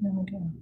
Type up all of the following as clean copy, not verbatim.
There we go.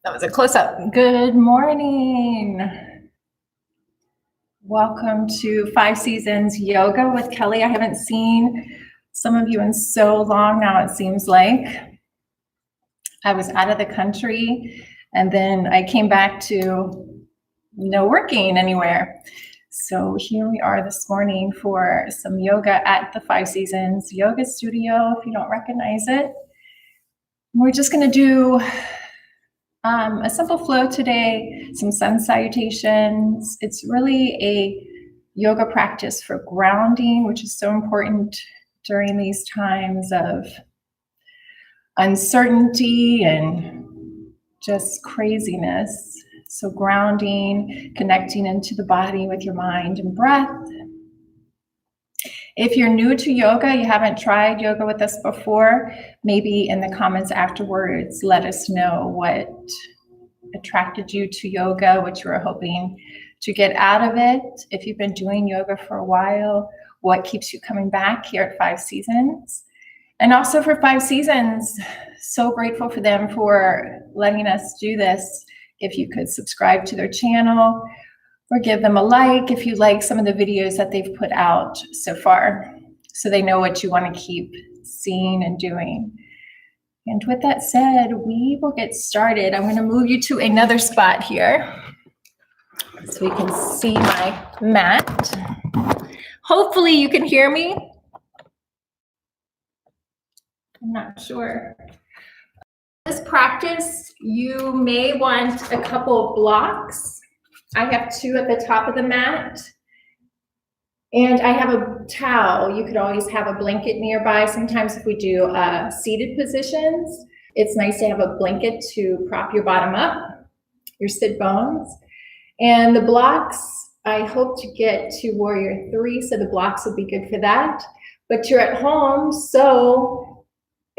That was a close-up. Good morning. Welcome to 5 Seasons Yoga with Kelly. I haven't seen some of you in so long now, it seems like. I was out of the country and then I came back to no working anywhere. So here we are this morning for some yoga at the 5 Seasons Yoga Studio, if you don't recognize it. We're just going to do a simple flow today, some sun salutations. It's really a yoga practice for grounding, which is so important during these times of uncertainty and just craziness. So grounding, connecting into the body with your mind and breath. If you're new to yoga, you haven't tried yoga with us before, maybe in the comments afterwards, let us know what attracted you to yoga, what you were hoping to get out of it. If you've been doing yoga for a while, what keeps you coming back here at 5 Seasons? And also for 5 Seasons, so grateful for them for letting us do this. If you could subscribe to their channel or give them a like if you like some of the videos that they've put out so far, so they know what you want to keep seeing and doing. And with that said, we will get started. I'm going to move you to another spot here so we can see my mat. Hopefully you can hear me. I'm not sure. This practice, you may want a couple of blocks. I have 2 at the top of the mat. And I have a towel. You could always have a blanket nearby. Sometimes if we do seated positions, it's nice to have a blanket to prop your bottom up, your sit bones. And the blocks, I hope to get to Warrior 3, so the blocks will be good for that. But you're at home, so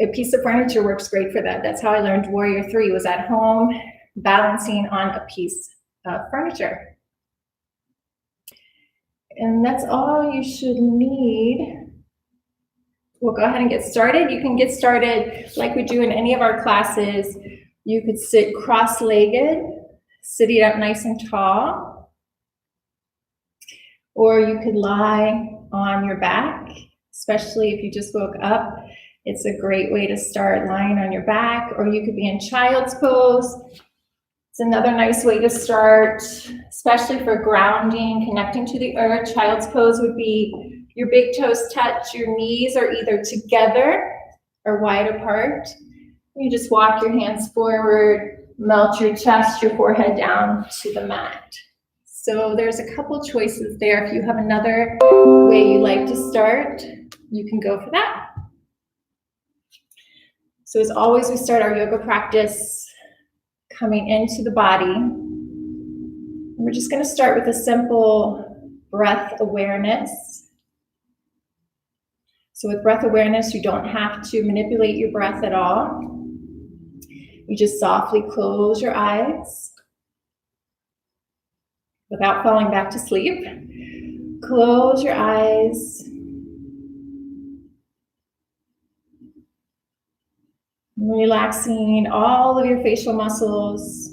a piece of furniture works great for that. That's how I learned Warrior 3, was at home, balancing on a piece of furniture. And that's all you should need. We'll go ahead and get started. You can get started like we do in any of our classes. You could sit cross-legged, sitting up nice and tall. Or you could lie on your back, especially if you just woke up. It's a great way to start, lying on your back. Or you could be in child's pose. It's another nice way to start, especially for grounding, connecting to the earth. Child's pose would be your big toes touch, your knees are either together or wide apart. You just walk your hands forward, melt your chest, your forehead down to the mat. So there's a couple choices there. If you have another way you like to start, you can go for that. So as always, we start our yoga practice coming into the body. We're just going to start with a simple breath awareness. So with breath awareness, you don't have to manipulate your breath at all. You just softly close your eyes without falling back to sleep. Close your eyes. Relaxing all of your facial muscles.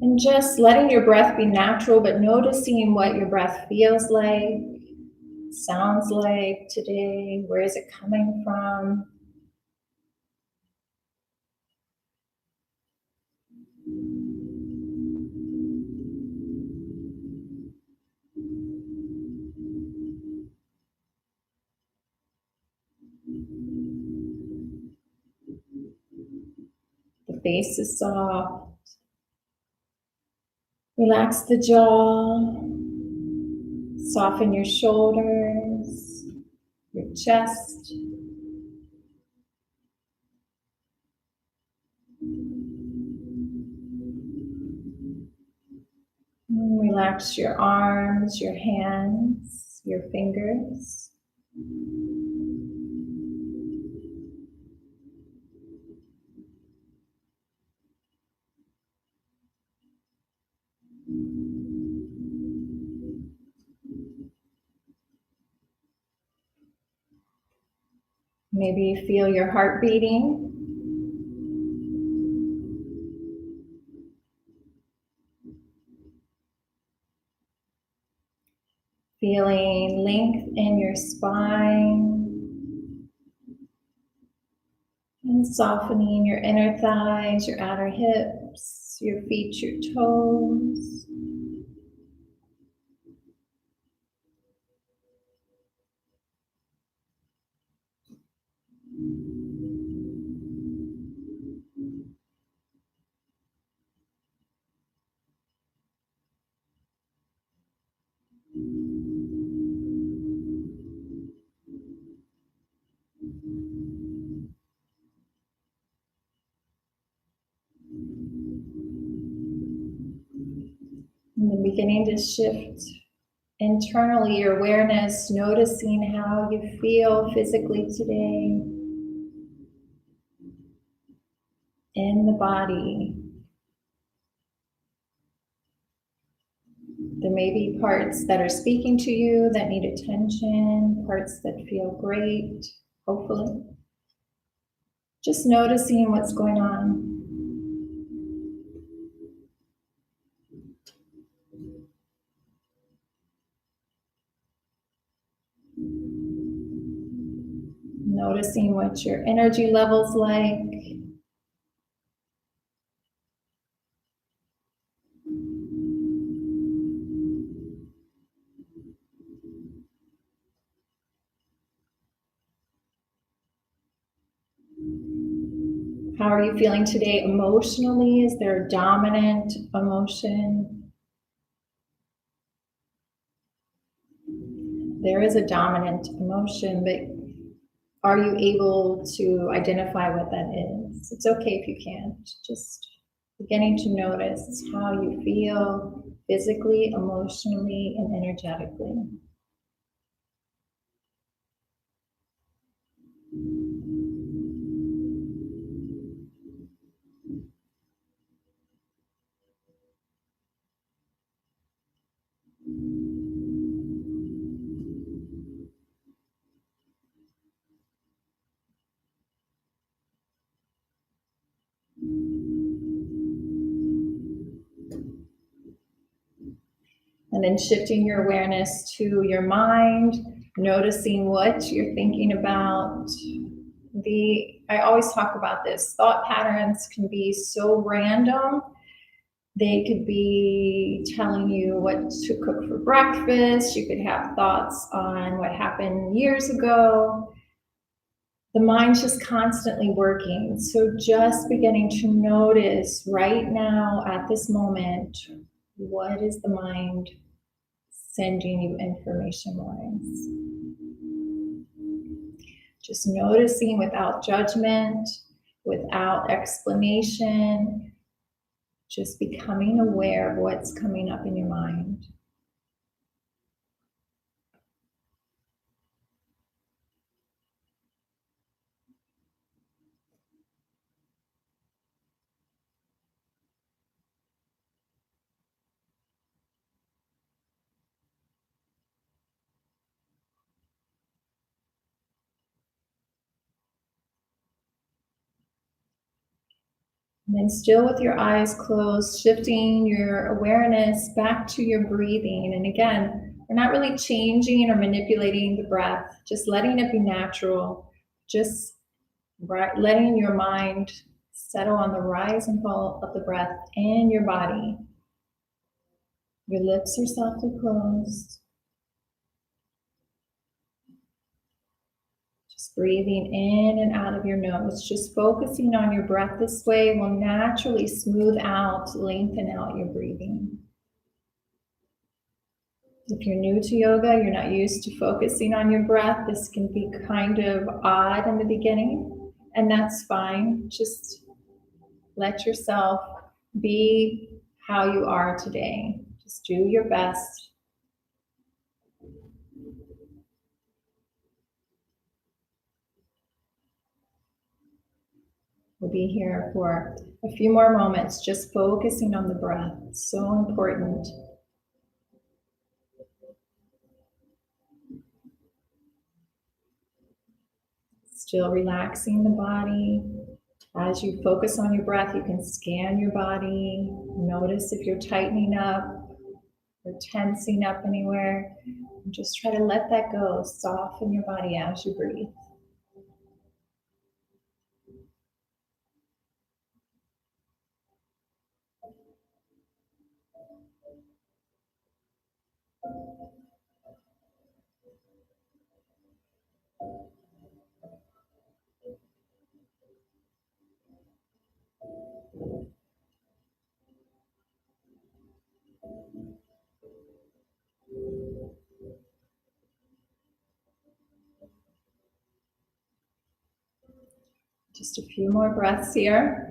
And just letting your breath be natural, but noticing what your breath feels like, sounds like today. Where is it coming from? The face is soft. Relax the jaw. Soften your shoulders, your chest. And relax your arms, your hands, your fingers. Maybe feel your heart beating. Feeling length in your spine. And softening your inner thighs, your outer hips, your feet, your toes. And then beginning to shift internally your awareness, noticing how you feel physically today in the body. There may be parts that are speaking to you that need attention, parts that feel great, hopefully. Just noticing what's going on. Noticing what your energy level's like. How are you feeling today emotionally? Is there a dominant emotion? There is a dominant emotion, but are you able to identify what that is? It's okay if you can't. Just beginning to notice how you feel physically, emotionally, and energetically. And then shifting your awareness to your mind, noticing what you're thinking about. I always talk about this, thought patterns can be so random. They could be telling you what to cook for breakfast. You could have thoughts on what happened years ago. The mind's just constantly working. So just beginning to notice right now at this moment, what is the mind sending you information wise? Just noticing without judgment, without explanation, just becoming aware of what's coming up in your mind. And then still with your eyes closed, shifting your awareness back to your breathing. And again, we're not really changing or manipulating the breath, just letting it be natural, just letting your mind settle on the rise and fall of the breath in your body. Your lips are softly closed. Just breathing in and out of your nose. Just focusing on your breath this way will naturally smooth out, lengthen out your breathing. If you're new to yoga, you're not used to focusing on your breath, this can be kind of odd in the beginning, and that's fine. Just let yourself be how you are today. Just do your best. We'll be here for a few more moments, just focusing on the breath. It's so important. Still relaxing the body. As you focus on your breath, you can scan your body. Notice if you're tightening up or tensing up anywhere. And just try to let that go. Soften your body as you breathe. Just a few more breaths here.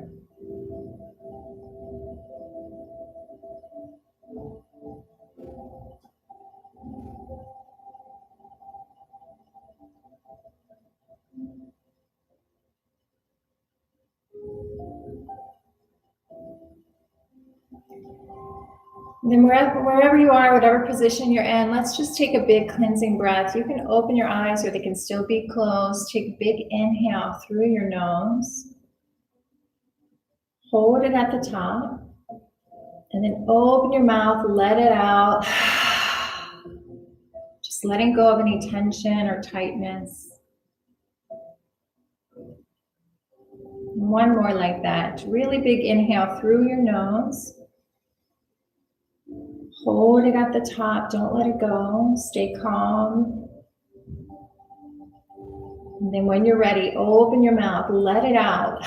Then wherever you are, whatever position you're in, let's just take a big cleansing breath. You can open your eyes or they can still be closed. Take a big inhale through your nose. Hold it at the top. And then open your mouth, let it out. Just letting go of any tension or tightness. And one more like that. Really big inhale through your nose. Hold it at the top, don't let it go, stay calm. And then when you're ready, open your mouth, let it out.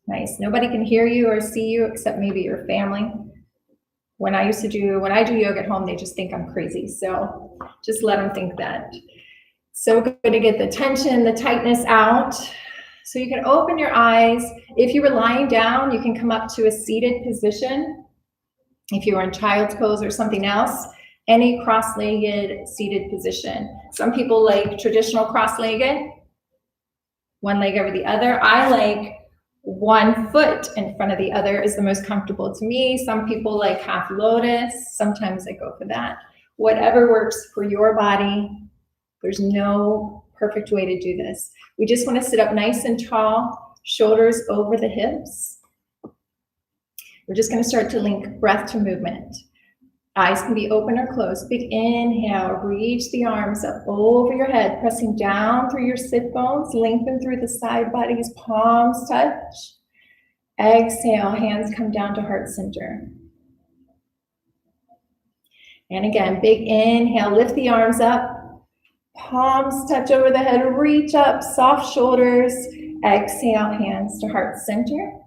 Nice, nobody can hear you or see you except maybe your family. When I do yoga at home, they just think I'm crazy. So just let them think that. So good to get the tension, the tightness out. So you can open your eyes. If you were lying down, you can come up to a seated position. If you were in child's pose or something else, any cross-legged seated position. Some people like traditional cross-legged, one leg over the other. I like one foot in front of the other is the most comfortable to me. Some people like half lotus. Sometimes I go for that. Whatever works for your body. There's no perfect way to do this. We just want to sit up nice and tall, shoulders over the hips. We're just going to start to link breath to movement. Eyes can be open or closed. Big inhale, reach the arms up over your head, pressing down through your sit bones, lengthen through the side bodies, palms touch. Exhale, hands come down to heart center. And again, big inhale, lift the arms up. Palms touch over the head, reach up, soft shoulders. Exhale, hands to heart center.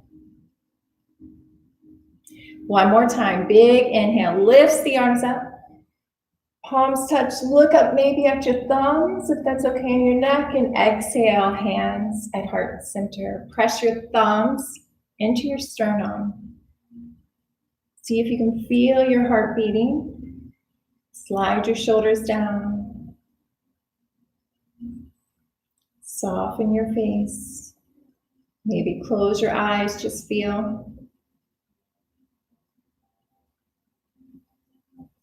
One more time, big inhale, lifts the arms up. Palms touch, look up maybe at your thumbs, if that's okay, in your neck, and exhale, hands at heart center. Press your thumbs into your sternum. See if you can feel your heart beating. Slide your shoulders down. Soften your face. Maybe close your eyes, just feel.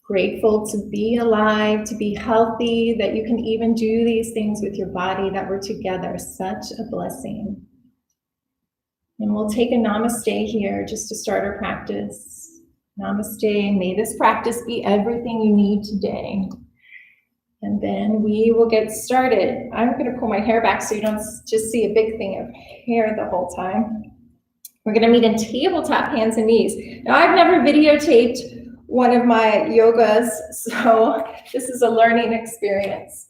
Grateful to be alive, to be healthy, that you can even do these things with your body, that we're together. Such a blessing. And we'll take a namaste here just to start our practice. Namaste, may this practice be everything you need today. And then we will get started. I'm going to pull my hair back so you don't just see a big thing of hair the whole time. We're going to meet in tabletop hands and knees. Now, I've never videotaped one of my yogas, so this is a learning experience.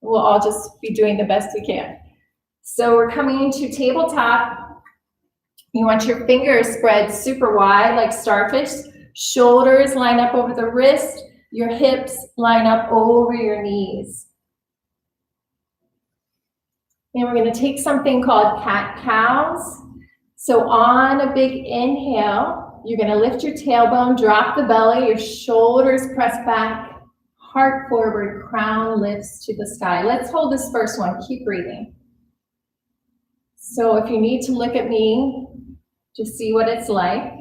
We'll all just be doing the best we can. So we're coming into tabletop. You want your fingers spread super wide like starfish. Shoulders line up over the wrist. Your hips line up over your knees. And we're going to take something called cat-cows. So on a big inhale, you're going to lift your tailbone, drop the belly, your shoulders press back, heart forward, crown lifts to the sky. Let's hold this first one. Keep breathing. So if you need to look at me to see what it's like,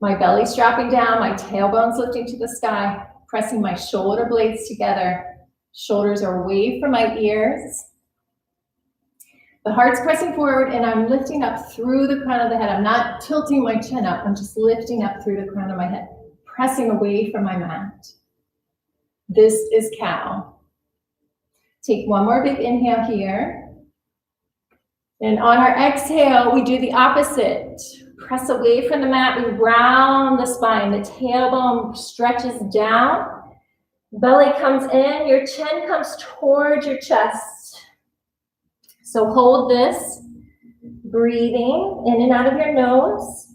my belly's dropping down, my tailbone's lifting to the sky, pressing my shoulder blades together. Shoulders are away from my ears. The heart's pressing forward and I'm lifting up through the crown of the head. I'm not tilting my chin up. I'm just lifting up through the crown of my head, pressing away from my mat. This is cow. Take one more big inhale here. And on our exhale, we do the opposite. Press away from the mat. We round the spine. The tailbone stretches down. Belly comes in. Your chin comes towards your chest. So hold this, breathing in and out of your nose.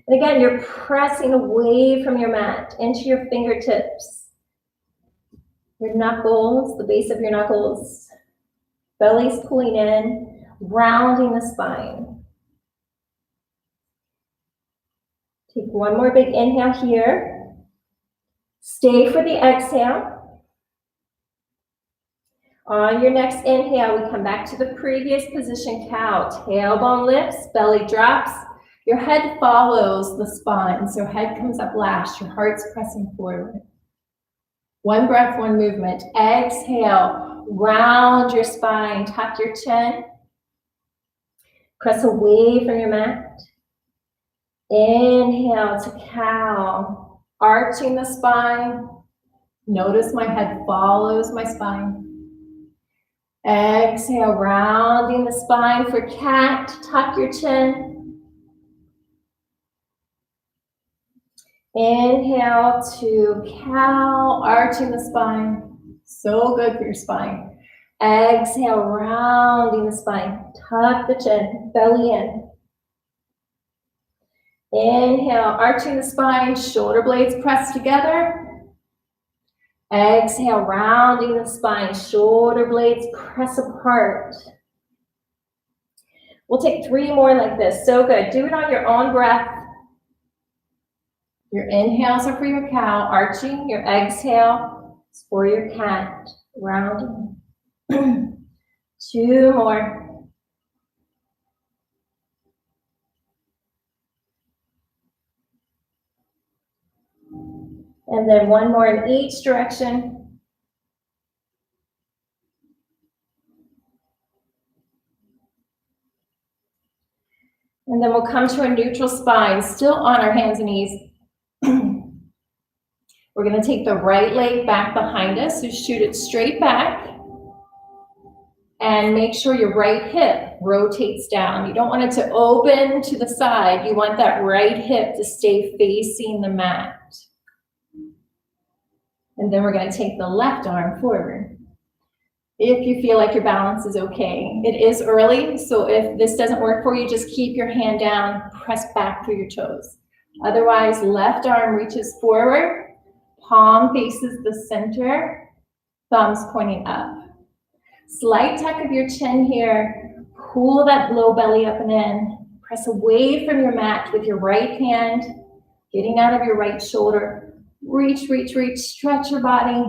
And again, you're pressing away from your mat into your fingertips. Your knuckles, the base of your knuckles. Belly's pulling in, rounding the spine. Take one more big inhale here. Stay for the exhale. On your next inhale, we come back to the previous position, cow. Tailbone lifts, belly drops. Your head follows the spine, so head comes up last. Your heart's pressing forward. One breath, one movement. Exhale, round your spine, tuck your chin. Press away from your mat. Inhale to cow, arching the spine. Notice my head follows my spine. Exhale, rounding the spine for cat, tuck your chin. Inhale to cow, arching the spine. So good for your spine. Exhale, rounding the spine. Tuck the chin, belly in. Inhale, arching the spine, shoulder blades pressed together. Exhale, rounding the spine, shoulder blades press apart. We'll take 3 more like this. So good. Do it on your own breath. Your inhales are for your cow, arching. Your exhale is for your cat, rounding. 2 more. And then 1 more in each direction. And then we'll come to a neutral spine, still on our hands and knees. We're going to take the right leg back behind us, so shoot it straight back. And make sure your right hip rotates down. You don't want it to open to the side. You want that right hip to stay facing the mat. And then we're going to take the left arm forward. If you feel like your balance is okay. It is early, so if this doesn't work for you, just keep your hand down, press back through your toes. Otherwise, left arm reaches forward, palm faces the center, thumbs pointing up. Slight tuck of your chin here, pull that low belly up and in. Press away from your mat with your right hand, getting out of your right shoulder. Reach, reach, reach, stretch your body.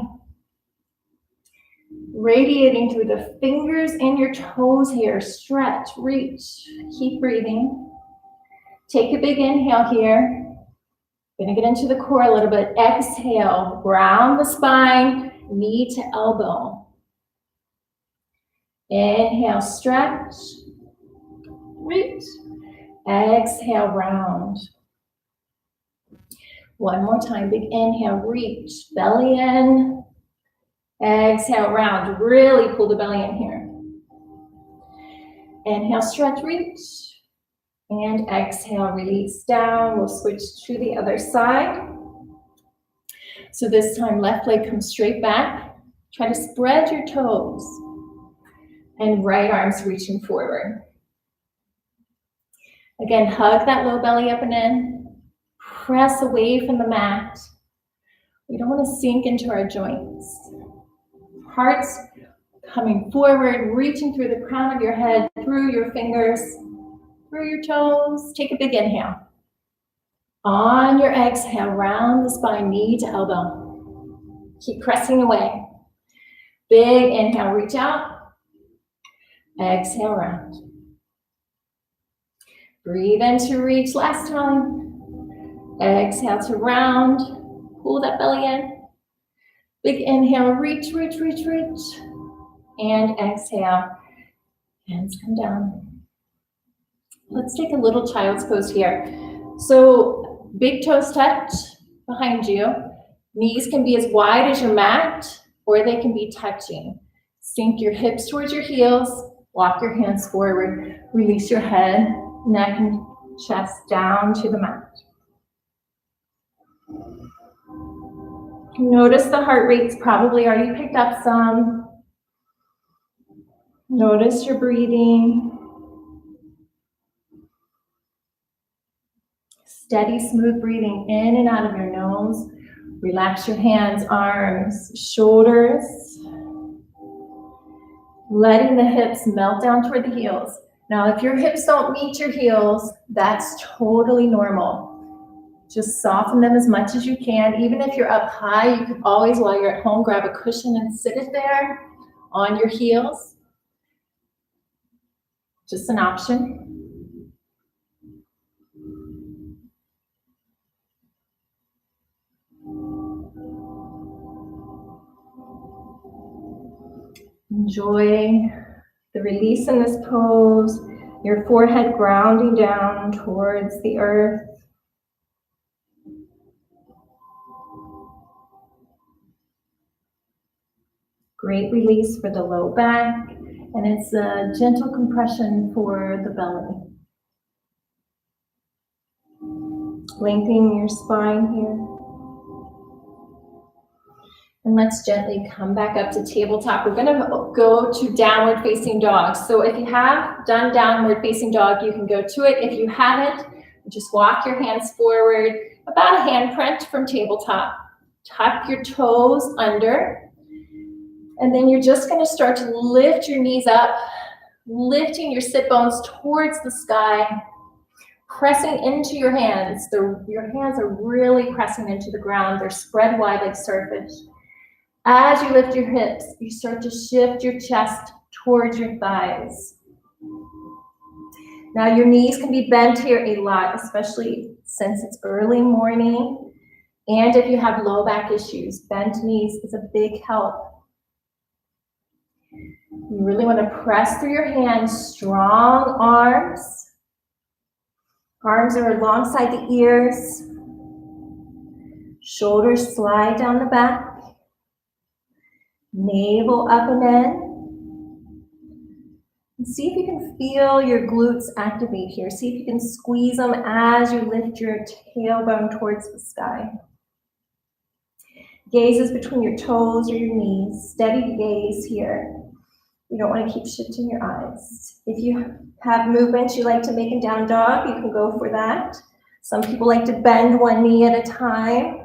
Radiating through the fingers and your toes here. Stretch, reach, keep breathing. Take a big inhale here. Gonna get into the core a little bit. Exhale, round the spine, knee to elbow. Inhale, stretch, reach. Exhale, round. One more time, big inhale, reach, belly in. Exhale, round. Really pull the belly in here. Inhale, stretch, reach. And exhale, release down. We'll switch to the other side. So this time, left leg comes straight back. Try to spread your toes. And right arm's reaching forward. Again, hug that low belly up and in. Press away from the mat. We don't want to sink into our joints. Heart's coming forward, reaching through the crown of your head, through your fingers, through your toes. Take a big inhale. On your exhale, round the spine, knee to elbow. Keep pressing away. Big inhale, reach out. Exhale, round. Breathe in to reach last time. Exhale to round. Pull that belly in. Big inhale, reach, reach, reach, reach. And exhale, hands come down. Let's take a little child's pose here. So big toes touch behind you. Knees can be as wide as your mat, or they can be touching. Sink your hips towards your heels. Walk your hands forward. Release your head, neck, and chest down to the mat. Notice the heart rate's probably already picked up some. Notice your breathing. Steady, smooth breathing in and out of your nose. Relax your hands, arms, shoulders. Letting the hips melt down toward the heels. Now, if your hips don't meet your heels, that's totally normal. Just soften them as much as you can. Even if you're up high, you can always, while you're at home, grab a cushion and sit it there on your heels. Just an option. Enjoy the release in this pose, your forehead grounding down towards the earth. Great release for the low back, and it's a gentle compression for the belly. Lengthening your spine here. And let's gently come back up to tabletop. We're gonna go to downward facing dog. So if you have done downward facing dog, you can go to it. If you haven't, just walk your hands forward, about a handprint from tabletop. Tuck your toes under. And then you're just gonna start to lift your knees up, lifting your sit bones towards the sky, pressing into your hands. Your hands are really pressing into the ground. They're spread wide like starfish. As you lift your hips, you start to shift your chest towards your thighs. Now your knees can be bent here a lot, especially since it's early morning. And if you have low back issues, bent knees is a big help. You really want to press through your hands, strong arms. Arms are alongside the ears. Shoulders slide down the back. Navel up and in. And see if you can feel your glutes activate here. See if you can squeeze them as you lift your tailbone towards the sky. Gaze is between your toes or your knees. Steady gaze here. You don't want to keep shifting your eyes. If you have movements you like to make in down dog, you can go for that. Some people like to bend one knee at a time.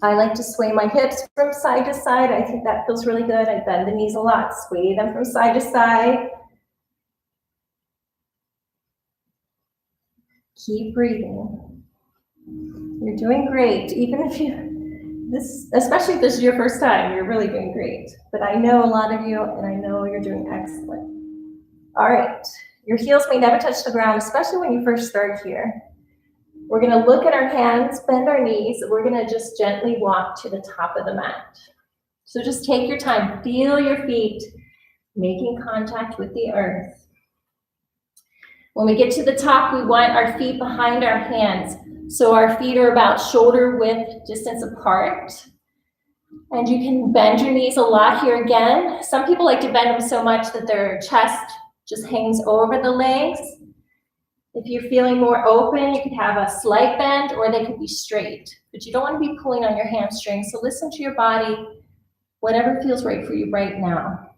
I like to sway my hips from side to side. I think that feels really good. I bend the knees a lot, sway them from side to side. Keep breathing. You're doing great. Even if especially if this is your first time, you're really doing great. But I know a lot of you, and I know you're doing excellent. All right, your heels may never touch the ground, especially when you first start here. We're gonna look at our hands, bend our knees. We're gonna just gently walk to the top of the mat. So just take your time, feel your feet making contact with the earth. When we get to the top, we want our feet behind our hands. So our feet are about shoulder width distance apart. And you can bend your knees a lot here again. Some people like to bend them so much that their chest just hangs over the legs. If you're feeling more open, you could have a slight bend or they could be straight. But you don't want to be pulling on your hamstrings. So listen to your body, whatever feels right for you right now.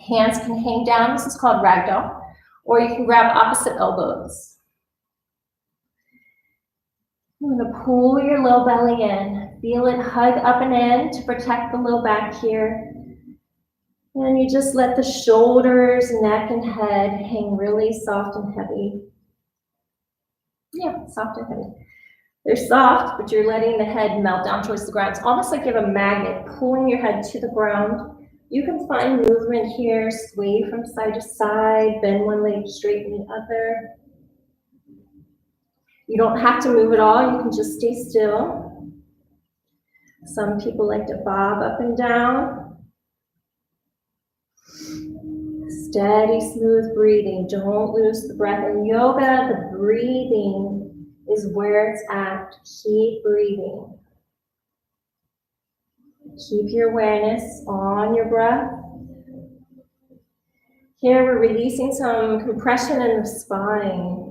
Hands can hang down. This is called ragdoll. Or you can grab opposite elbows. I'm going to pull your low belly in. Feel it hug up and in to protect the low back here. And you just let the shoulders, neck, and head hang really soft and heavy. Yeah, soft and heavy. They're soft, but you're letting the head melt down towards the ground. It's almost like you have a magnet pulling your head to the ground. You can find movement here, sway from side to side, bend one leg, straighten the other. You don't have to move at all, you can just stay still. Some people like to bob up and down. Steady, smooth breathing, don't lose the breath. In yoga, the breathing is where it's at. Keep breathing. Keep your awareness on your breath. Here we're releasing some compression in the spine.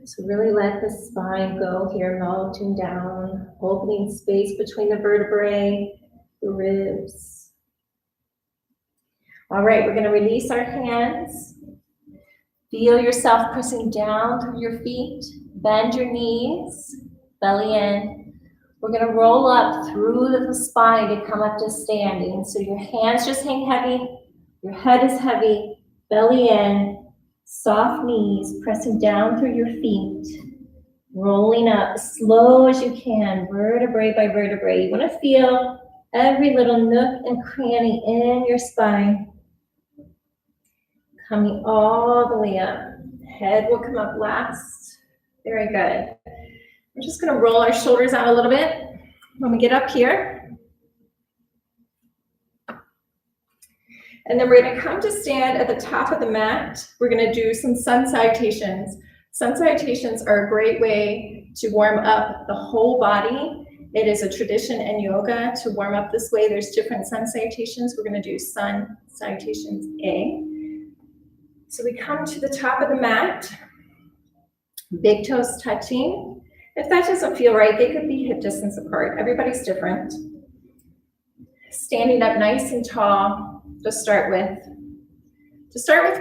So really let the spine go here, melting down, opening space between the vertebrae, the ribs. All right, we're going to release our hands. Feel yourself pressing down through your feet. Bend your knees, belly in. We're going to roll up through the spine to come up to standing. So your hands just hang heavy, your head is heavy, belly in. Soft knees, pressing down through your feet, rolling up as slow as you can, vertebrae by vertebrae. You want to feel every little nook and cranny in your spine. Coming all the way up. Head will come up last. Very good. We're just going to roll our shoulders out a little bit when we get up here. And then we're going to come to stand at the top of the mat. We're going to do some sun salutations. Sun salutations are a great way to warm up the whole body. It is a tradition in yoga to warm up this way. There's different sun salutations. We're going to do sun salutations A. So we come to the top of the mat, big toes touching. If that doesn't feel right, they could be hip distance apart. Everybody's different. Standing up nice and tall. To start with,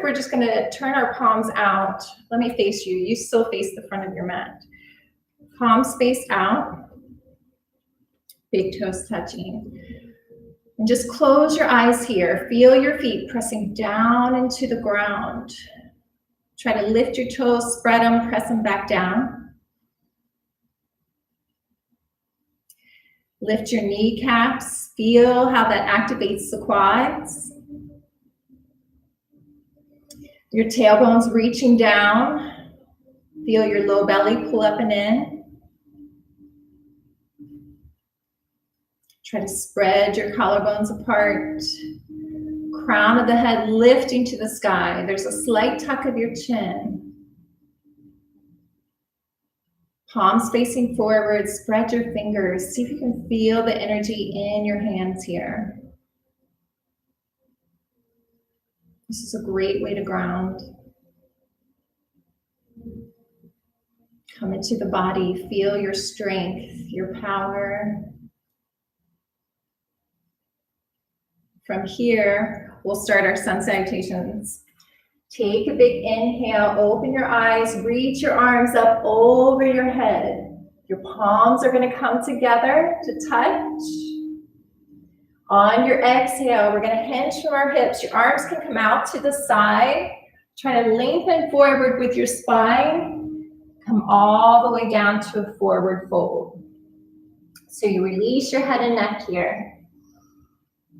we're just going to turn our palms out. Let me face you. You still face the front of your mat. Palms face out. Big toes touching. And just close your eyes here. Feel your feet pressing down into the ground. Try to lift your toes, spread them, press them back down. Lift your kneecaps. Feel how that activates the quads. Your tailbone's reaching down. Feel your low belly pull up and in. Try to spread your collarbones apart. Crown of the head lifting to the sky. There's a slight tuck of your chin. Palms facing forward, spread your fingers. See if you can feel the energy in your hands here. This is a great way to ground. Come into the body, feel your strength, your power. From here, we'll start our sun salutations. Take a big inhale, open your eyes, reach your arms up over your head. Your palms are going to come together to touch. On your exhale, we're going to hinge from our hips. Your arms can come out to the side. Try to lengthen forward with your spine. Come all the way down to a forward fold. So you release your head and neck here.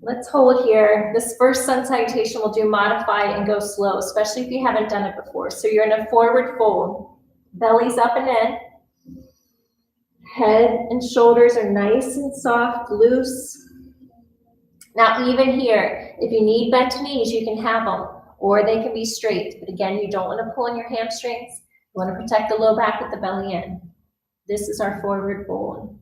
Let's hold here. This first sun salutation we'll do modified and go slow, especially if you haven't done it before. So you're in a forward fold. Belly's up and in. Head and shoulders are nice and soft, loose. Now even here, if you need bent knees, you can have them. or they can be straight. But again, you don't want to pull in your hamstrings. You want to protect the low back with the belly in. This is our forward fold.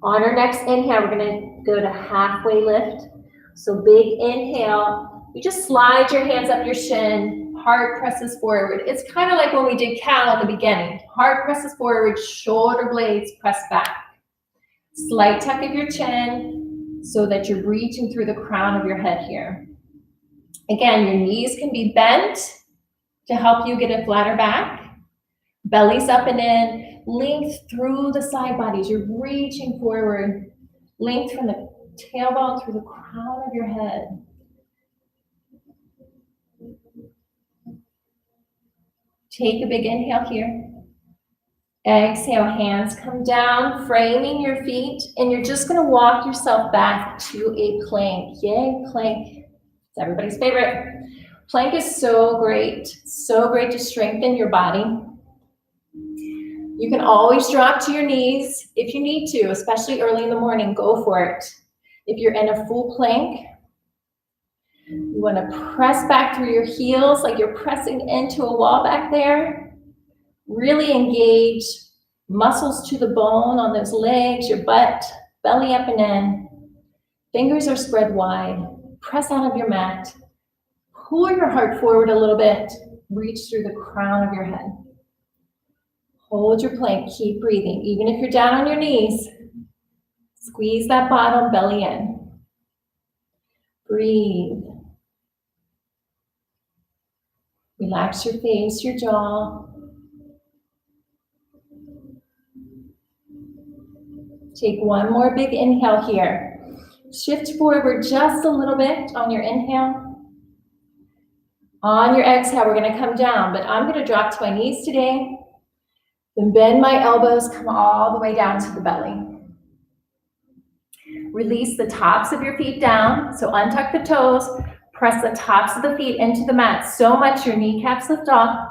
On our next inhale, we're going to go to halfway lift. So big inhale. You just slide your hands up your shin. Heart presses forward. It's kind of like when we did cow in the beginning. Heart presses forward, shoulder blades press back. Slight tuck of your chin so that you're reaching through the crown of your head here. Again, your knees can be bent to help you get a flatter back. Belly's up and in. Length through the side bodies. You're reaching forward. Length from the tailbone through the crown of your head. Take a big inhale here. Exhale, hands come down, framing your feet, and you're just gonna walk yourself back to a plank. Yay, plank. It's everybody's favorite. Plank is so great to strengthen your body. You can always drop to your knees if you need to, especially early in the morning, go for it. If you're in a full plank, you wanna press back through your heels like you're pressing into a wall back there. Really engage muscles to the bone on those legs, your butt, belly up and in. Fingers are spread wide. Press out of your mat. Pull your heart forward a little bit. Reach through the crown of your head. Hold your plank. Keep breathing. Even if you're down on your knees, squeeze that bottom, belly in. Breathe. Relax your face, your jaw. Take one more big inhale here. Shift forward just a little bit on your inhale. On your exhale, we're gonna come down, but I'm gonna drop to my knees today. Then bend my elbows, come all the way down to the belly. Release the tops of your feet down, so untuck the toes, press the tops of the feet into the mat so much your kneecaps lift off.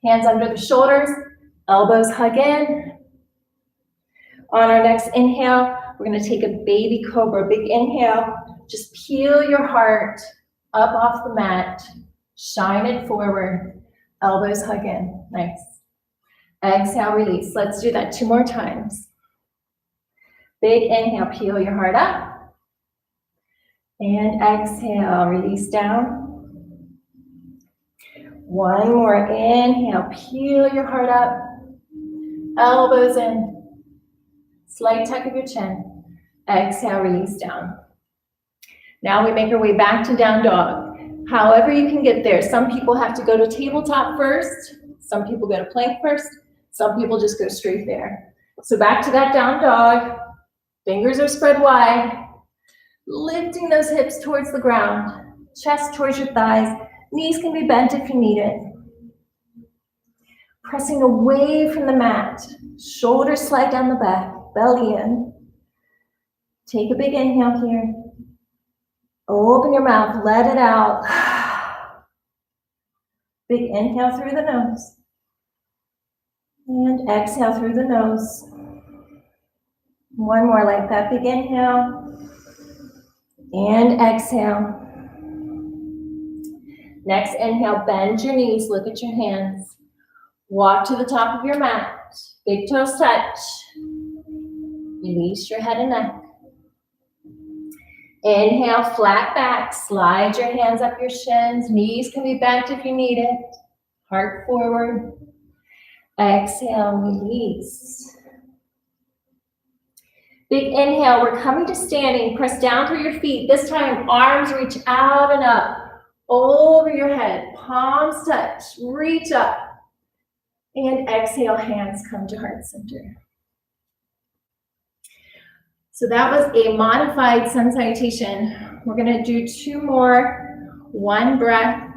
Hands under the shoulders, elbows hug in. On our next inhale, we're gonna take a baby cobra, big inhale. Just peel your heart up off the mat, shine it forward, elbows hug in, nice. Exhale, release. Let's do that 2 more times. Big inhale, peel your heart up. And exhale, release down. One more inhale, peel your heart up. Elbows in. Slight tuck of your chin. Exhale, release down. Now we make our way back to down dog. However you can get there. Some people have to go to tabletop first. Some people go to plank first. Some people just go straight there. So back to that down dog. Fingers are spread wide. Lifting those hips towards the ground. Chest towards your thighs. Knees can be bent if you need it. Pressing away from the mat. Shoulders slide down the back. Belly in. Take a big inhale here. Open your mouth, let it out. Big inhale through the nose. And exhale through the nose. One more like that. Big inhale. And exhale. Next inhale, bend your knees, look at your hands. Walk to the top of your mat. Big toes touch. Release your head and neck. Inhale, flat back. Slide your hands up your shins. Knees can be bent if you need it. Heart forward. Exhale, release. Big inhale, we're coming to standing. Press down through your feet. This time, arms reach out and up. Over your head. Palms touch. Reach up. And exhale, hands come to heart center. So that was a modified sun salutation. We're gonna do 2 more, 1 breath,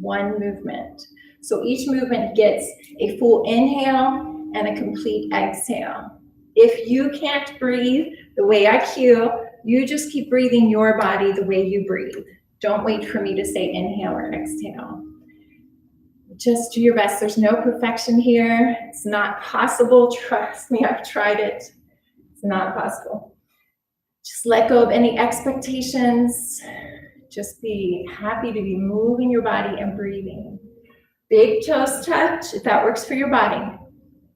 1 movement. So each movement gets a full inhale and a complete exhale. If you can't breathe the way I cue, you just keep breathing your body the way you breathe. Don't wait for me to say inhale or exhale. Just do your best. There's no perfection here. It's not possible. Trust me, I've tried it. It's not possible. Just let go of any expectations. Just be happy to be moving your body and breathing. Big toes touch, if that works for your body.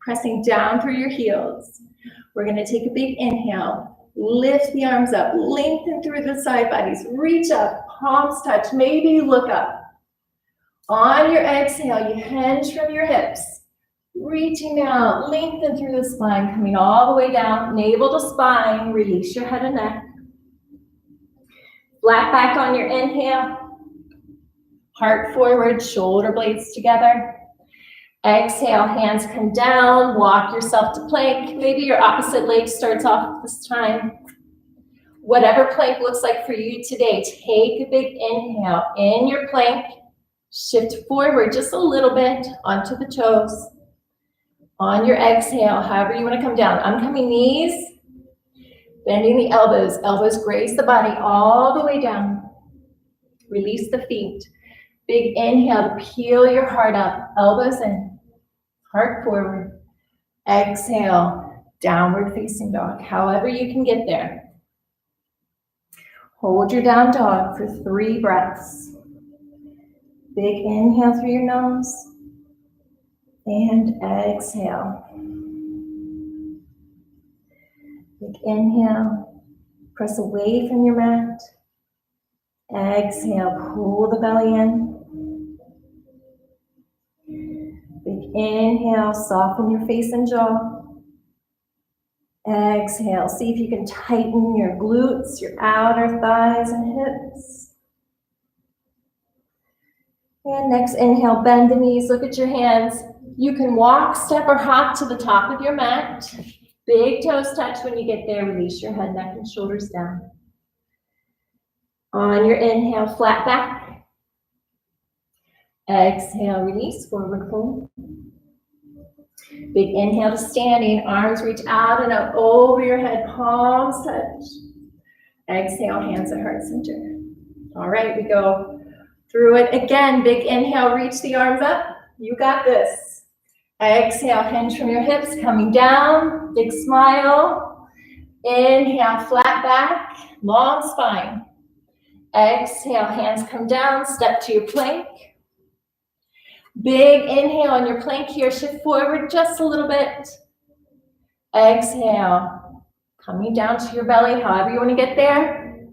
Pressing down through your heels. We're going to take a big inhale. Lift the arms up, lengthen through the side bodies. Reach up, palms touch, maybe you look up. On your exhale, you hinge from your hips. Reaching out, lengthen through the spine, coming all the way down, navel to spine. Release your head and neck. Flat back on your inhale. Heart forward, shoulder blades together. Exhale, hands come down, walk yourself to plank. Maybe your opposite leg starts off this time. Whatever plank looks like for you today, take a big inhale in your plank. Shift forward just a little bit onto the toes. On your exhale, however you want to come down. Upcoming knees, bending the elbows. Elbows grace the body all the way down. Release the feet. Big inhale to peel your heart up. Elbows in. Heart forward. Exhale, downward facing dog. However you can get there. Hold your down dog for 3 breaths. Big inhale through your nose. And exhale. Big inhale. Press away from your mat. Exhale, pull the belly in. Big inhale, soften your face and jaw. Exhale, see if you can tighten your glutes, your outer thighs and hips. And next inhale, bend the knees, look at your hands. You can walk, step, or hop to the top of your mat. Big toes touch when you get there. Release your head, neck, and shoulders down. On your inhale, flat back. Exhale, release, forward fold. Big inhale to standing, arms reach out and up over your head, palms touch. Exhale, hands at heart center. All right, we go through it again. Big inhale, reach the arms up. You got this. Exhale, hinge from your hips, coming down, big smile. Inhale, flat back, long spine. Exhale, hands come down, step to your plank. Big inhale on your plank here, shift forward just a little bit. Exhale, coming down to your belly, however you want to get there.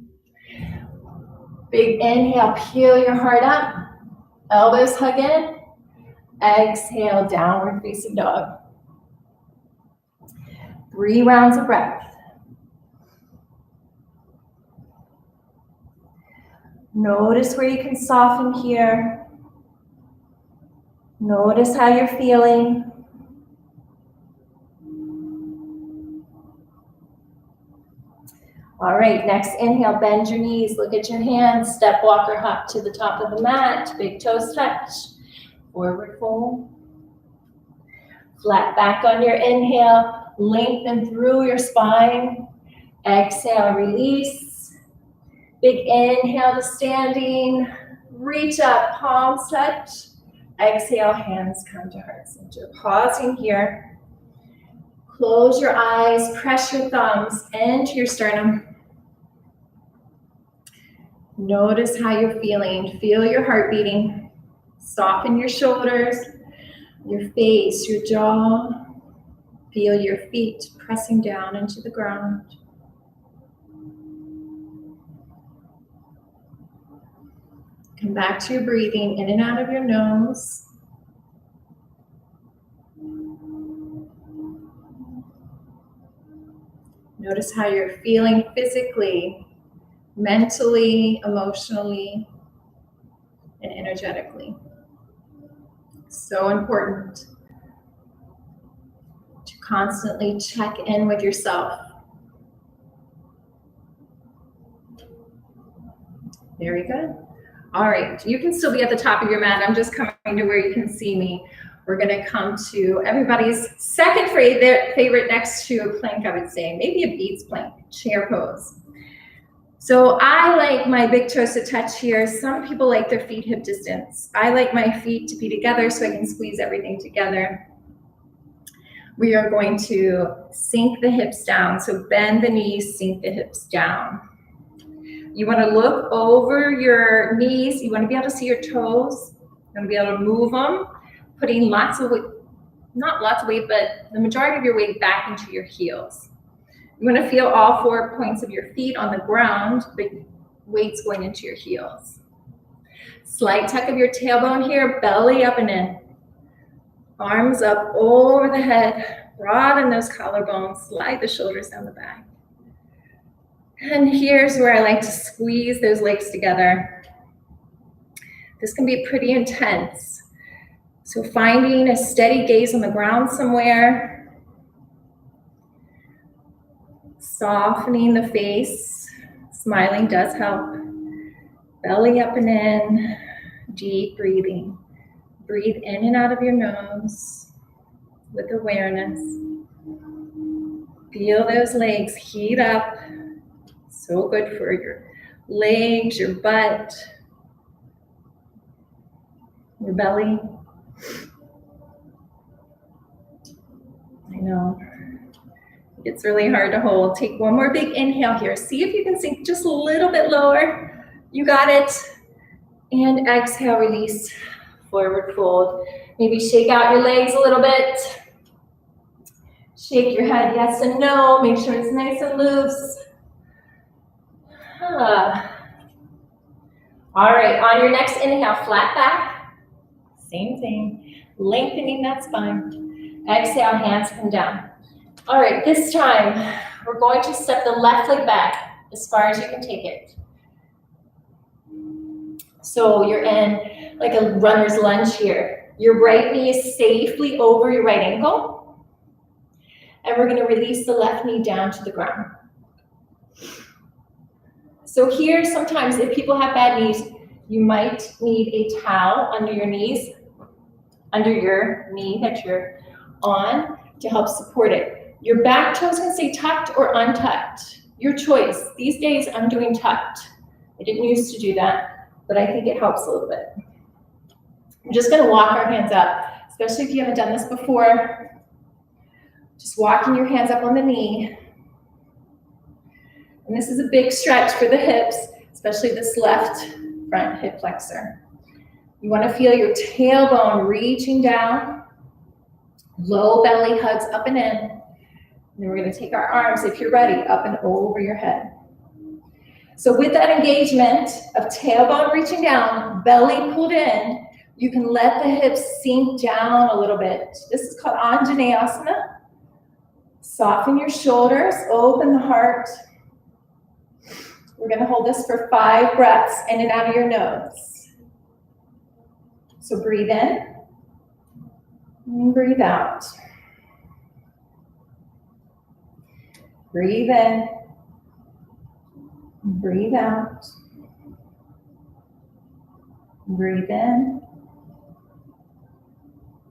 Big inhale, peel your heart up, elbows hug in. Exhale, downward facing dog. 3 rounds of breath. Notice where you can soften here. Notice how you're feeling. All right, next inhale, bend your knees, look at your hands, step, walk, or hop to the top of the mat, big toes touch, forward fold. Flat back on your inhale, lengthen through your spine. Exhale, release. Big inhale to standing, reach up, palms touch. Exhale, hands come to heart center. Pausing here. Close your eyes, press your thumbs into your sternum. Notice how you're feeling. Feel your heart beating. Soften your shoulders, your face, your jaw. Feel your feet pressing down into the ground. Come back to your breathing in and out of your nose. Notice how you're feeling physically, mentally, emotionally, and energetically. So important to constantly check in with yourself. Very good. All right, you can still be at the top of your mat. I'm just coming to where you can see me. We're gonna come to everybody's second favorite next to a plank, I would say, maybe a beats plank, chair pose. So I like my big toes to touch here. Some people like their feet hip distance. I like my feet to be together so I can squeeze everything together. We are going to sink the hips down. So bend the knees, sink the hips down. You want to look over your knees. You want to be able to see your toes. You want to be able to move them, putting lots of weight, not lots of weight, but the majority of your weight back into your heels. You want to feel all 4 points of your feet on the ground, but weight's going into your heels. Slight tuck of your tailbone here, belly up and in. Arms up over the head, broaden those collarbones, slide the shoulders down the back. And here's where I like to squeeze those legs together. This can be pretty intense. So finding a steady gaze on the ground somewhere, softening the face, smiling does help. Belly up and in, deep breathing. Breathe in and out of your nose with awareness. Feel those legs heat up. So good for your legs, your butt, your belly. I know, it's really hard to hold. Take one more big inhale here. See if you can sink just a little bit lower. You got it. And exhale, release, forward fold. Maybe shake out your legs a little bit. Shake your head yes and no. Make sure it's nice and loose. All right, on your next inhale, flat back. Same thing, lengthening that spine. Exhale, hands come down. All right, this time, we're going to step the left leg back as far as you can take it. So you're in like a runner's lunge here. Your right knee is safely over your right ankle. And we're gonna release the left knee down to the ground. So here, sometimes if people have bad knees, you might need a towel under your knees, under your knee that you're on to help support it. Your back toes can stay tucked or untucked. Your choice. These days I'm doing tucked. I didn't used to do that, but I think it helps a little bit. I'm just gonna walk our hands up, especially if you haven't done this before. Just walking your hands up on the knee. And this is a big stretch for the hips, especially this left front hip flexor. You want to feel your tailbone reaching down, low belly hugs up and in. And then we're going to take our arms, if you're ready, up and over your head. So with that engagement of tailbone reaching down, belly pulled in, you can let the hips sink down a little bit. This is called Anjaneyasana. Soften your shoulders, open the heart. We're going to hold this for 5 breaths in and out of your nose. So breathe in and breathe out. Breathe in, breathe out. Breathe in,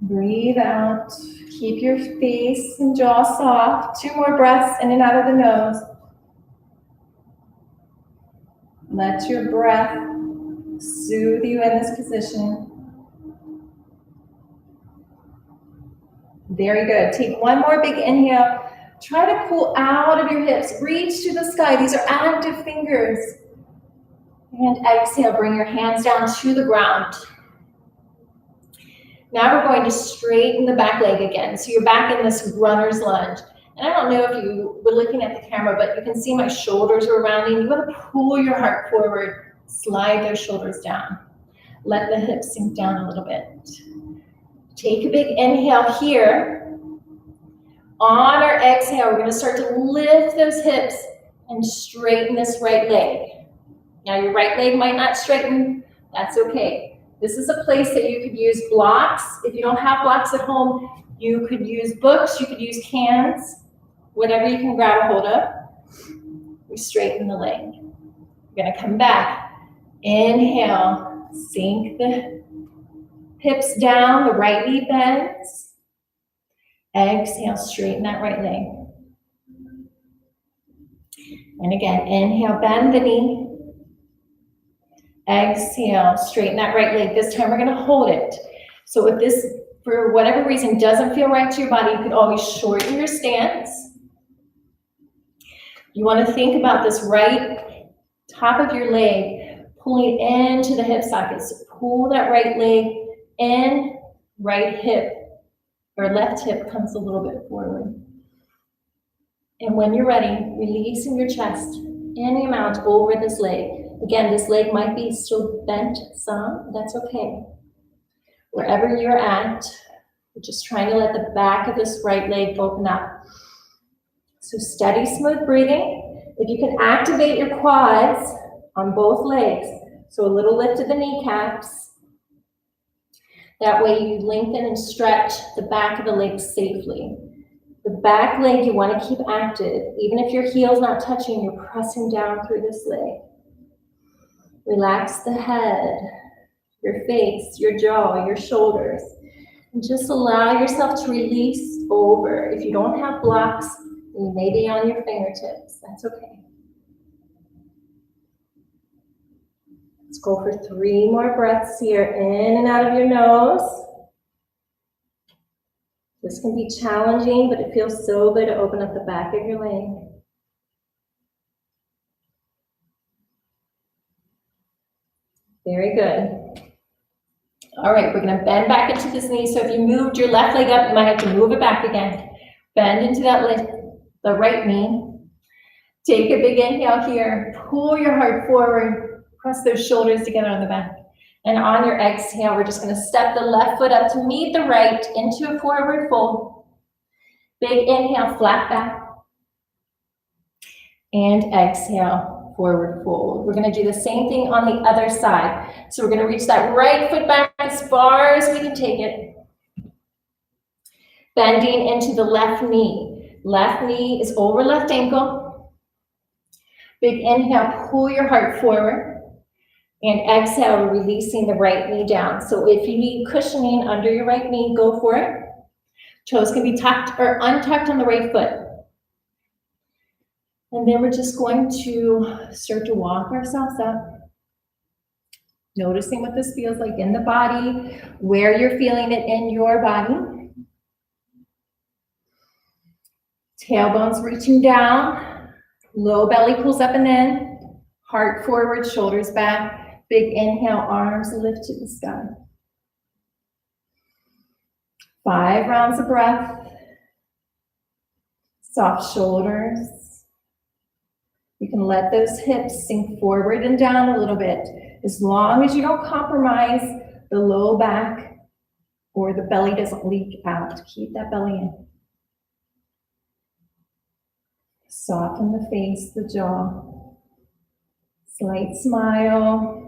breathe out. Keep your face and jaw soft. 2 more breaths in and out of the nose. Let your breath soothe you in this position. Very good. Take one more big inhale. Try to pull out of your hips. Reach to the sky. These are active fingers. And exhale, bring your hands down to the ground. Now we're going to straighten the back leg again. So you're back in this runner's lunge. And I don't know if you were looking at the camera, but you can see my shoulders are rounding. You want to pull your heart forward, slide those shoulders down. Let the hips sink down a little bit. Take a big inhale here. On our exhale, we're going to start to lift those hips and straighten this right leg. Now your right leg might not straighten, that's okay. This is a place that you could use blocks. If you don't have blocks at home, you could use books, you could use cans, whatever you can grab a hold of. We straighten the leg. We're gonna come back. Inhale, sink the hips down, the right knee bends. Exhale, straighten that right leg. And again, inhale, bend the knee. Exhale, straighten that right leg. This time we're gonna hold it. So if this, for whatever reason, doesn't feel right to your body, you can always shorten your stance. You wanna think about this right top of your leg, pulling into the hip sockets. Pull that right leg in, right hip or left hip comes a little bit forward. And when you're ready, releasing your chest any amount over this leg. Again, this leg might be still bent some, that's okay. Wherever you're at, we're just trying to let the back of this right leg open up. So steady, smooth breathing. If you can activate your quads on both legs, so a little lift of the kneecaps. That way you lengthen and stretch the back of the leg safely. The back leg you want to keep active. Even if your heel's not touching, you're pressing down through this leg. Relax the head, your face, your jaw, your shoulders. And just allow yourself to release over. If you don't have blocks, you may be on your fingertips. That's okay. Let's go for 3 more breaths here, in and out of your nose. This can be challenging, but it feels so good to open up the back of your leg. Very good. All right, we're gonna bend back into this knee. So if you moved your left leg up, you might have to move it back again. Bend into that leg, the right knee. Take a big inhale here. Pull your heart forward. Press those shoulders together on the back. And on your exhale, we're just gonna step the left foot up to meet the right into a forward fold. Big inhale, flat back. And exhale, forward fold. We're gonna do the same thing on the other side. So we're gonna reach that right foot back as far as we can take it. Bending into the left knee. Left knee is over left ankle. Big inhale, pull your heart forward. And exhale, releasing the right knee down. So if you need cushioning under your right knee, go for it. Toes can be tucked or untucked on the right foot. And then we're just going to start to walk ourselves up. Noticing what this feels like in the body, where you're feeling it in your body. Tailbones reaching down, low belly pulls up and in, heart forward, shoulders back. Big inhale, arms lift to the sky. 5 rounds of breath. Soft shoulders. You can let those hips sink forward and down a little bit, as long as you don't compromise the low back or the belly doesn't leak out. Keep that belly in. Soften the face, the jaw. Slight smile.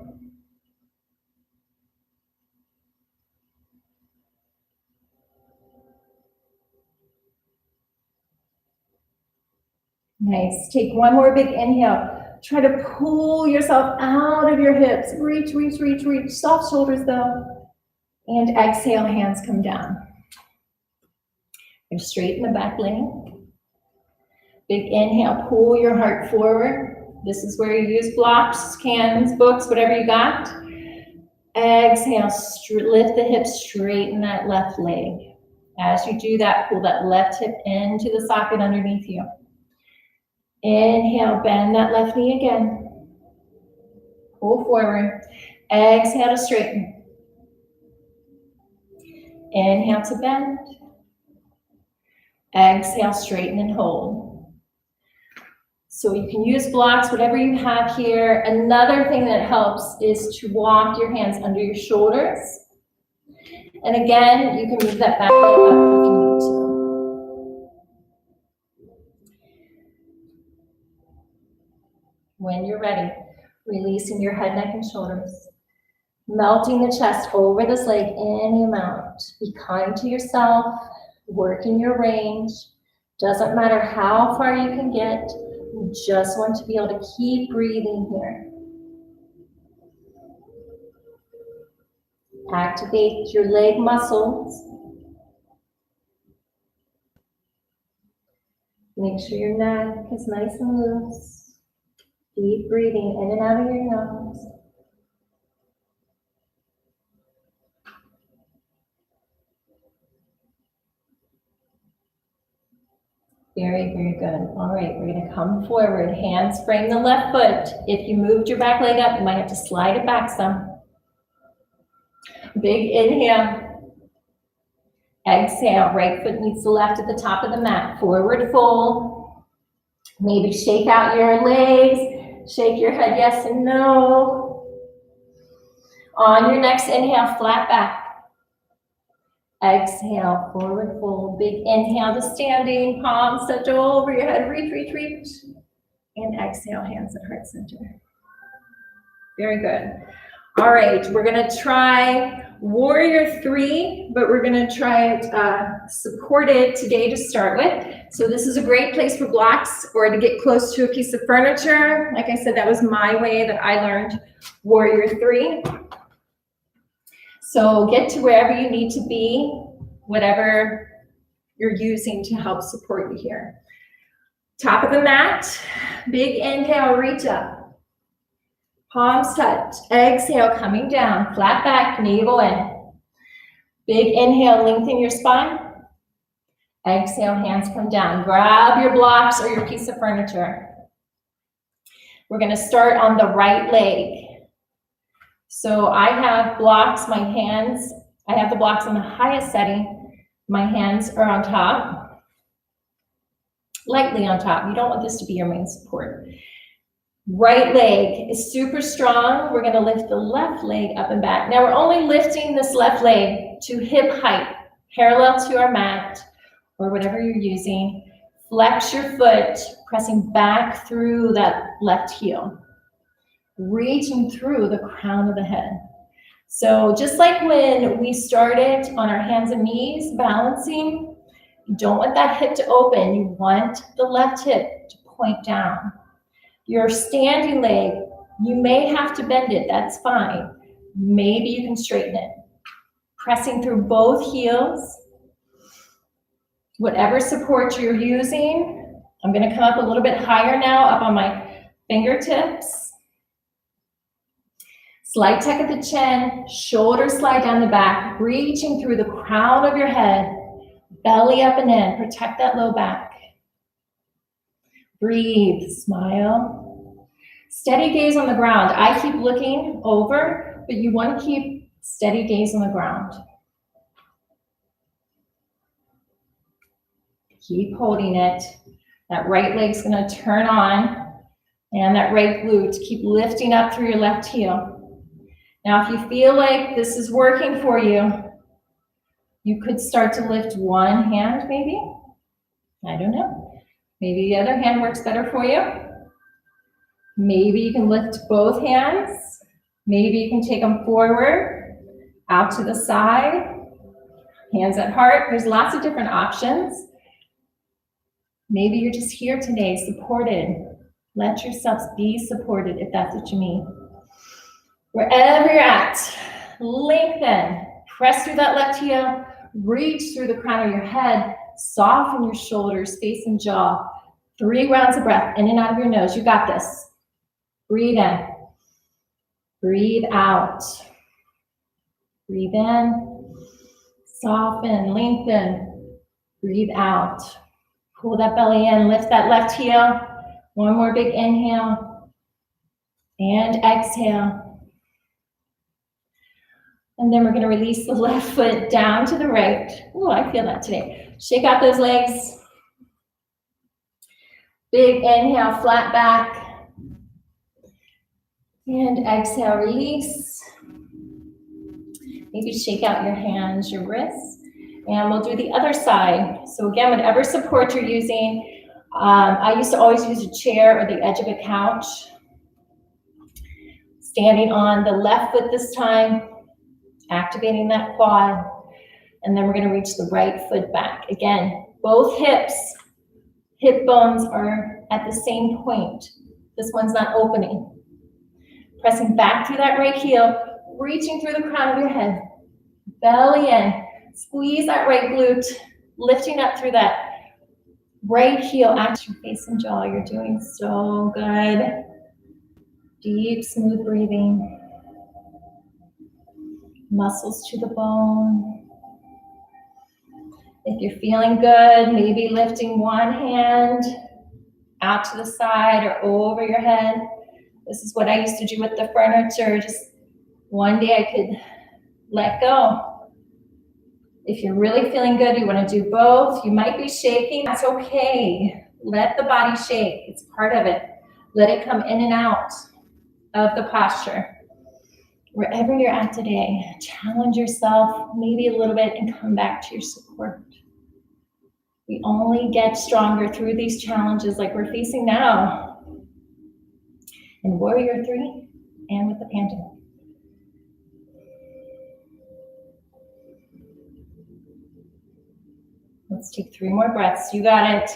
Nice. Take 1 more big inhale. Try to pull yourself out of your hips. Reach, reach, reach, reach. Soft shoulders though. And exhale, hands come down. And straighten the back leg. Big inhale, pull your heart forward. This is where you use blocks, cans, books, whatever you got. Exhale, lift the hips, straighten that left leg. As you do that, pull that left hip into the socket underneath you. Inhale, bend that left knee again. Pull forward. Exhale to straighten. Inhale to bend. Exhale, straighten and hold. So you can use blocks, whatever you have here. Another thing that helps is to walk your hands under your shoulders. And again, you can move that back leg up if you need to. When you're ready, releasing your head, neck, and shoulders. Melting the chest over this leg any amount. Be kind to yourself. Work in your range. Doesn't matter how far you can get. You just want to be able to keep breathing here. Activate your leg muscles. Make sure your neck is nice and loose. Deep breathing in and out of your nose. Very, very good. All right, we're gonna come forward. Hands frame the left foot. If you moved your back leg up, you might have to slide it back some. Big inhale. Exhale, right foot meets the left at the top of the mat. Forward fold. Maybe shake out your legs. Shake your head yes and no. On your next inhale, flat back. Exhale, forward fold. Big inhale to standing, palms touch over your head. Reach, reach, reach. And exhale, hands at heart center. Very good. All right, we're gonna try Warrior 3, but we're gonna try it supported today to start with. So this is a great place for blocks or to get close to a piece of furniture. Like I said, that was my way that I learned Warrior 3. So get to wherever you need to be, whatever you're using to help support you here. Top of the mat, big inhale, reach up. Palms touch, exhale, coming down, flat back, navel in. Big inhale, lengthen your spine. Exhale, hands come down. Grab your blocks or your piece of furniture. We're gonna start on the right leg. So I have blocks, my hands, I have the blocks on the highest setting. My hands are on top, lightly on top. You don't want this to be your main support. Right leg is super strong. We're gonna lift the left leg up and back. Now we're only lifting this left leg to hip height, parallel to our mat or whatever you're using. Flex your foot, pressing back through that left heel. Reaching through the crown of the head. So just like when we started on our hands and knees, balancing, you don't want that hip to open. You want the left hip to point down. Your standing leg, you may have to bend it, that's fine. Maybe you can straighten it. Pressing through both heels. Whatever support you're using, I'm gonna come up a little bit higher now, up on my fingertips. Slight tuck at the chin, shoulders slide down the back, reaching through the crown of your head, belly up and in, protect that low back. Breathe, smile. Steady gaze on the ground. I keep looking over, but you want to keep steady gaze on the ground. Keep holding it. That right leg's gonna turn on, and that right glute, keep lifting up through your left heel. Now, if you feel like this is working for you, you could start to lift one hand maybe. I don't know. Maybe the other hand works better for you. Maybe you can lift both hands. Maybe you can take them forward, out to the side, hands at heart. There's lots of different options. Maybe you're just here today, supported. Let yourself be supported if that's what you need. Wherever you're at, lengthen, press through that left heel, reach through the crown of your head, soften your shoulders, face and jaw. 3 rounds of breath in and out of your nose. You got this. Breathe in, breathe out. Breathe in, soften, lengthen, breathe out. Pull that belly in, lift that left heel. One more big inhale and exhale. And then we're gonna release the left foot down to the right. Ooh, I feel that today. Shake out those legs. Big inhale, flat back. And exhale, release. Maybe shake out your hands, your wrists. And we'll do the other side. So again, whatever support you're using. I used to always use a chair or the edge of a couch. Standing on the left foot this time. Activating that quad, and then we're going to reach the right foot back. Again, both hips, hip bones are at the same point. This one's not opening. Pressing back through that right heel, reaching through the crown of your head, belly in, squeeze that right glute, lifting up through that right heel, act your face and jaw. You're doing so good. Deep, smooth breathing. Muscles to the bone. If you're feeling good, maybe lifting one hand out to the side or over your head. This is what I used to do with the furniture. Just one day I could let go. If you're really feeling good, you want to do both. You might be shaking. That's okay. Let the body shake. It's part of it. Let it come in and out of the posture. Wherever you're at today, challenge yourself maybe a little bit and come back to your support. We only get stronger through these challenges like we're facing now in Warrior 3 and with the pandemic. Let's take 3 more breaths. You got it.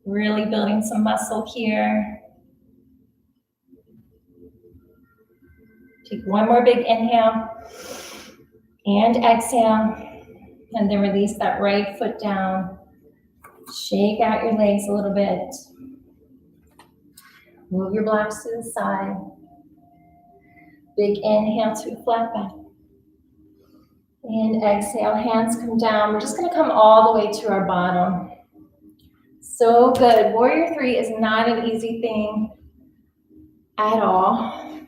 Really building some muscle here. Take one more big inhale and exhale. And then release that right foot down. Shake out your legs a little bit. Move your blocks to the side. Big inhale to a flat back. And exhale, hands come down. We're just gonna come all the way to our bottom. So good. Warrior 3 is not an easy thing at all.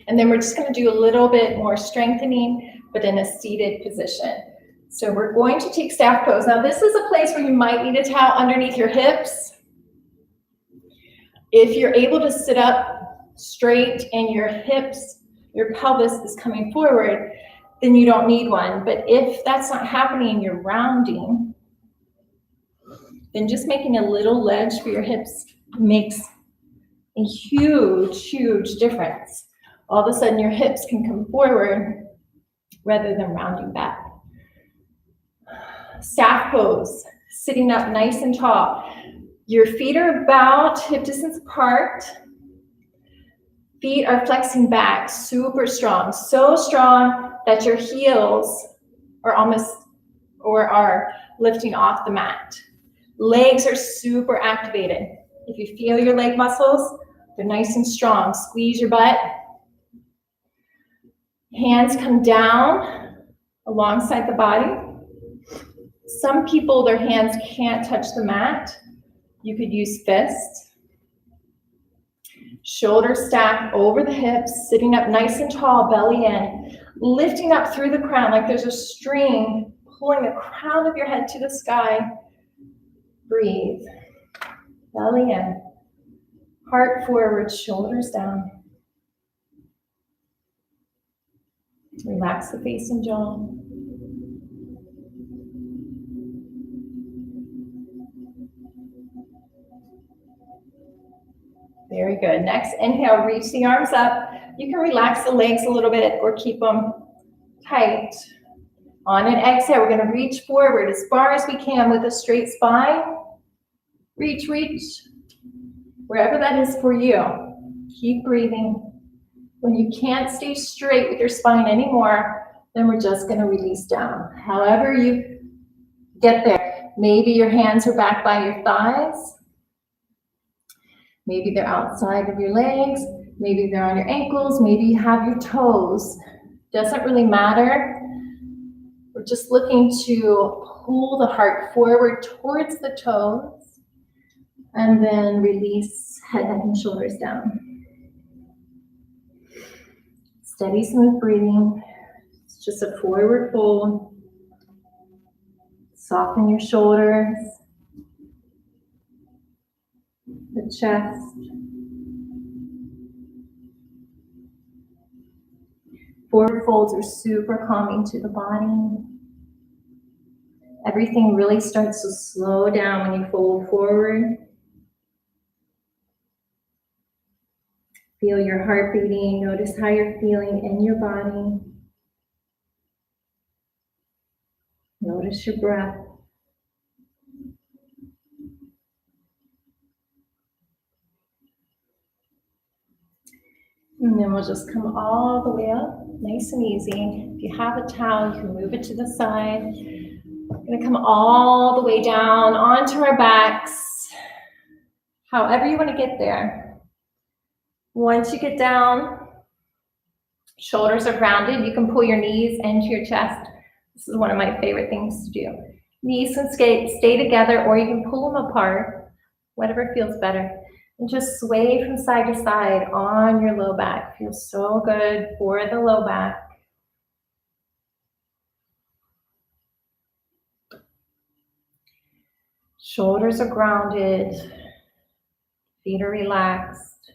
And then we're just gonna do a little bit more strengthening, but in a seated position. So we're going to take staff pose. Now this is a place where you might need a towel underneath your hips. If you're able to sit up straight and your hips, your pelvis is coming forward, then you don't need one. But if that's not happening, you're rounding, then just making a little ledge for your hips makes a huge, huge difference. All of a sudden your hips can come forward rather than rounding back. Staff pose, sitting up nice and tall. Your feet are about hip distance apart. Feet are flexing back, super strong. So strong that your heels are are lifting off the mat. Legs are super activated. If you feel your leg muscles, they're nice and strong. Squeeze your butt. Hands come down alongside the body. Some people, their hands can't touch the mat. You could use fists. Shoulders stacked over the hips, sitting up nice and tall, belly in, lifting up through the crown like there's a string pulling the crown of your head to the sky. Breathe. Belly in. Heart forward, shoulders down. Relax the face and jaw. Very good. Next, inhale, reach the arms up. You can relax the legs a little bit or keep them tight. On an exhale, we're going to reach forward as far as we can with a straight spine. Reach, reach. Wherever that is for you. Keep breathing. When you can't stay straight with your spine anymore, then we're just going to release down. However you get there. Maybe your hands are back by your thighs. Maybe they're outside of your legs. Maybe they're on your ankles. Maybe you have your toes. Doesn't really matter. We're just looking to pull the heart forward towards the toes and then release head, neck, and shoulders down. Steady, smooth breathing. It's just a forward fold. Soften your shoulders, the chest. Forward folds are super calming to the body. Everything really starts to slow down when you fold forward. Feel your heart beating. Notice how you're feeling in your body. Notice your breath. And then we'll just come all the way up, nice and easy. If you have a towel, you can move it to the side. We're gonna come all the way down onto our backs, however you wanna get there. Once you get down, shoulders are grounded. You can pull your knees into your chest. This is one of my favorite things to do. Knees can stay together, or you can pull them apart, whatever feels better. And just sway from side to side on your low back. Feels so good for the low back. Shoulders are grounded. Feet are relaxed.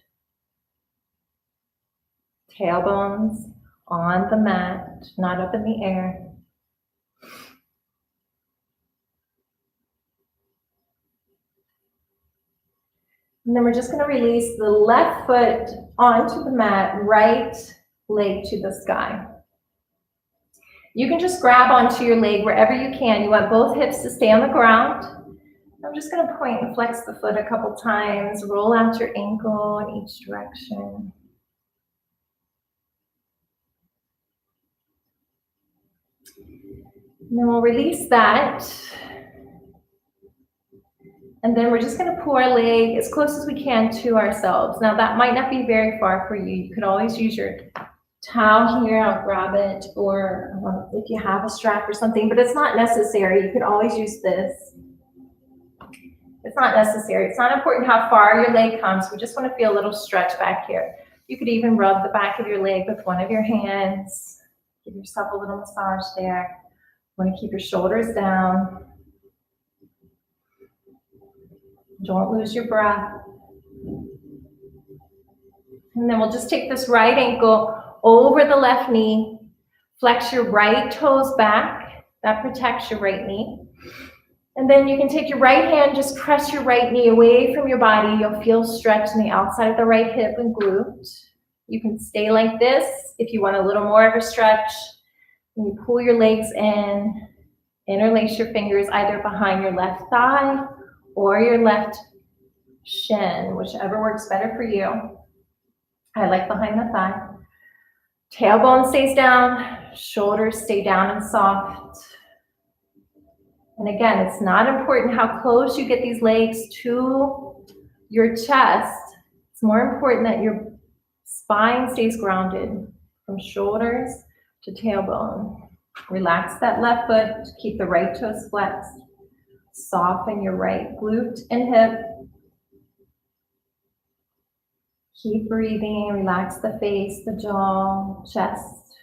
Tailbones on the mat, not up in the air. And then we're just going to release the left foot onto the mat, right leg to the sky. You can just grab onto your leg wherever you can. You want both hips to stay on the ground. I'm just going to point and flex the foot a couple times. Roll out your ankle in each direction. And then we'll release that. And then we're just going to pull our leg as close as we can to ourselves. Now that might not be very far for you. You could always use your towel here. I'll grab it, or if you have a strap or something, but it's not necessary. You could always use this. It's not necessary. It's not important how far your leg comes. We just want to feel a little stretch back here. You could even rub the back of your leg with one of your hands. Give yourself a little massage there. You want to keep your shoulders down. Don't lose your breath. And then we'll just take this right ankle over the left knee. Flex your right toes back. That protects your right knee. And then you can take your right hand, just press your right knee away from your body. You'll feel stretch in the outside of the right hip and glute. You can stay like this if you want a little more of a stretch. And you pull your legs in, interlace your fingers either behind your left thigh or your left shin, whichever works better for you. I like behind the thigh. Tailbone stays down, shoulders stay down and soft. And again, it's not important how close you get these legs to your chest. It's more important that your spine stays grounded from shoulders to tailbone. Relax that left foot, keep the right toes flexed. Soften your right glute and hip. Keep breathing, relax the face, the jaw, chest.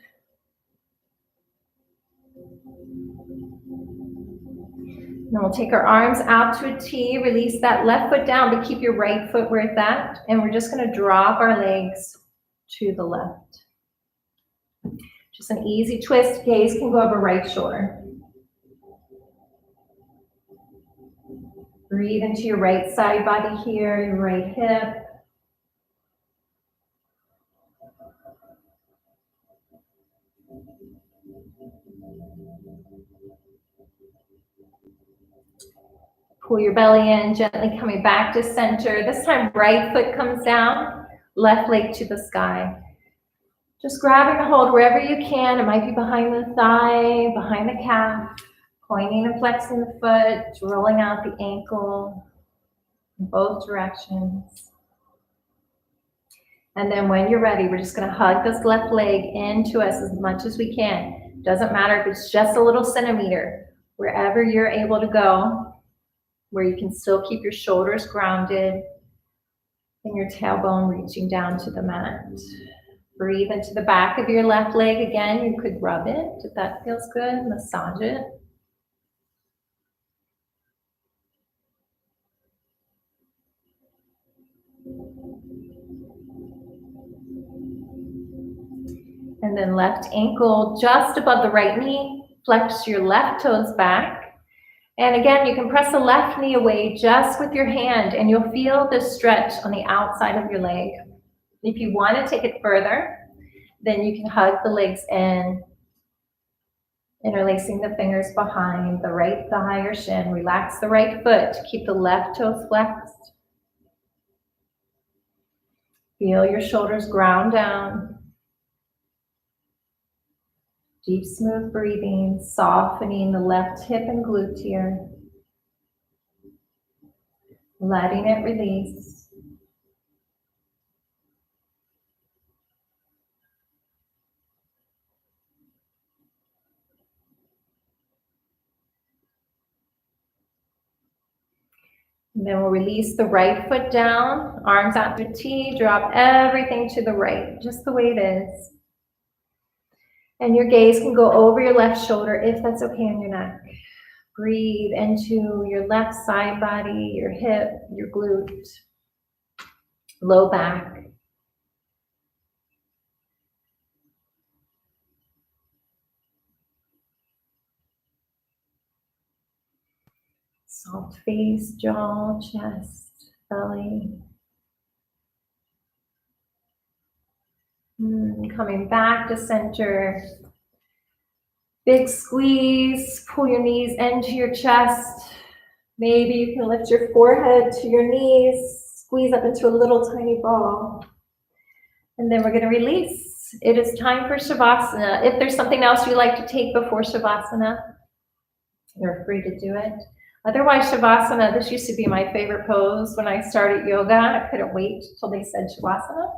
Then we'll take our arms out to a T, release that left foot down, but keep your right foot where it's at. And we're just going to drop our legs to the left. Just an easy twist. Gaze can go over right shoulder. Breathe into your right side body here, your right hip. Pull your belly in, gently coming back to center. This time, right foot comes down, left leg to the sky. Just grabbing a hold wherever you can. It might be behind the thigh, behind the calf, pointing and flexing the foot, rolling out the ankle in both directions. And then when you're ready, we're just going to hug this left leg into us as much as we can. Doesn't matter if it's just a little centimeter, wherever you're able to go, where you can still keep your shoulders grounded and your tailbone reaching down to the mat. Breathe into the back of your left leg again. You could rub it if that feels good, massage it. And then left ankle just above the right knee. Flex your left toes back. And again, you can press the left knee away just with your hand, and you'll feel this stretch on the outside of your leg. If you want to take it further, then you can hug the legs in, interlacing the fingers behind the right thigh or shin. Relax the right foot to keep the left toes flexed. Feel your shoulders ground down. Deep, smooth breathing, softening the left hip and glute here. Letting it release. And then we'll release the right foot down, arms out to T, drop everything to the right, just the way it is. And your gaze can go over your left shoulder if that's okay on your neck. Breathe into your left side body, your hip, your glute, low back. Soft face, jaw, chest, belly. Coming back to center. Big squeeze, pull your knees into your chest. Maybe you can lift your forehead to your knees, squeeze up into a little tiny ball. And then we're going to release. It is time for Shavasana. If there's something else you'd like to take before Shavasana, you're free to do it. Otherwise, Shavasana, this used to be my favorite pose when I started yoga. I couldn't wait till they said Shavasana.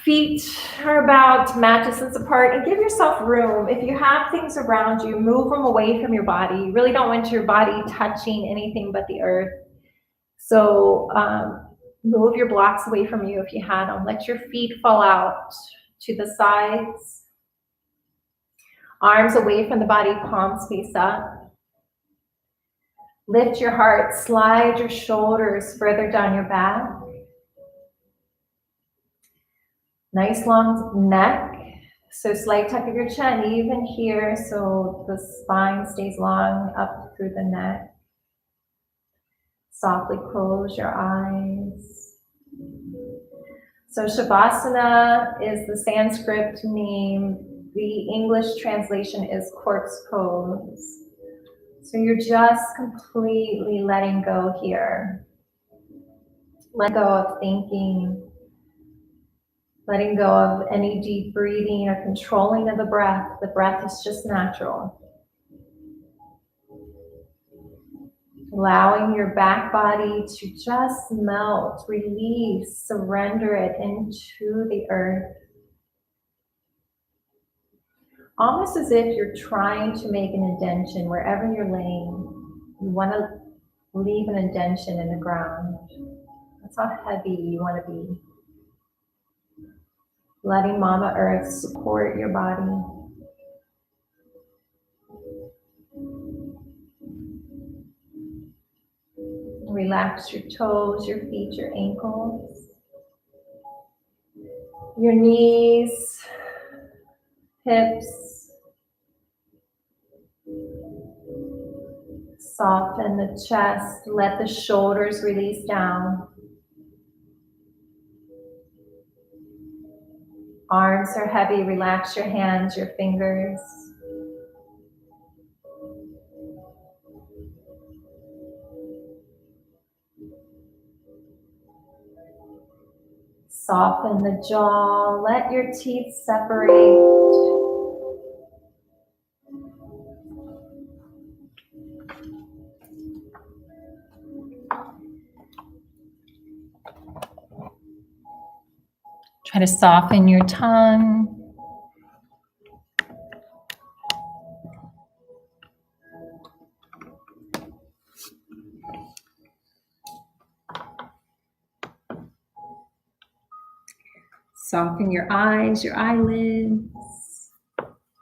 Feet are about mat distance apart, and give yourself room. If you have things around you, move them away from your body. You really don't want your body touching anything but the earth. So move your blocks away from you if you had them. Let your feet fall out to the sides. Arms away from the body, palms face up. Lift your heart, slide your shoulders further down your back. Nice long neck, so slight tuck of your chin even here, so the spine stays long up through the neck. Softly close your eyes. So Shavasana is the Sanskrit name. The English translation is corpse pose. So you're just completely letting go here. Let go of thinking. Letting go of any deep breathing or controlling of the breath. The breath is just natural. Allowing your back body to just melt, release, surrender it into the earth. Almost as if you're trying to make an indention wherever you're laying. You want to leave an indention in the ground. That's how heavy you want to be. Letting Mama Earth support your body. Relax your toes, your feet, your ankles, your knees, hips. Soften the chest, let the shoulders release down. Arms are heavy, relax your hands, your fingers. Soften the jaw, let your teeth separate. Try to soften your tongue. Soften your eyes, your eyelids,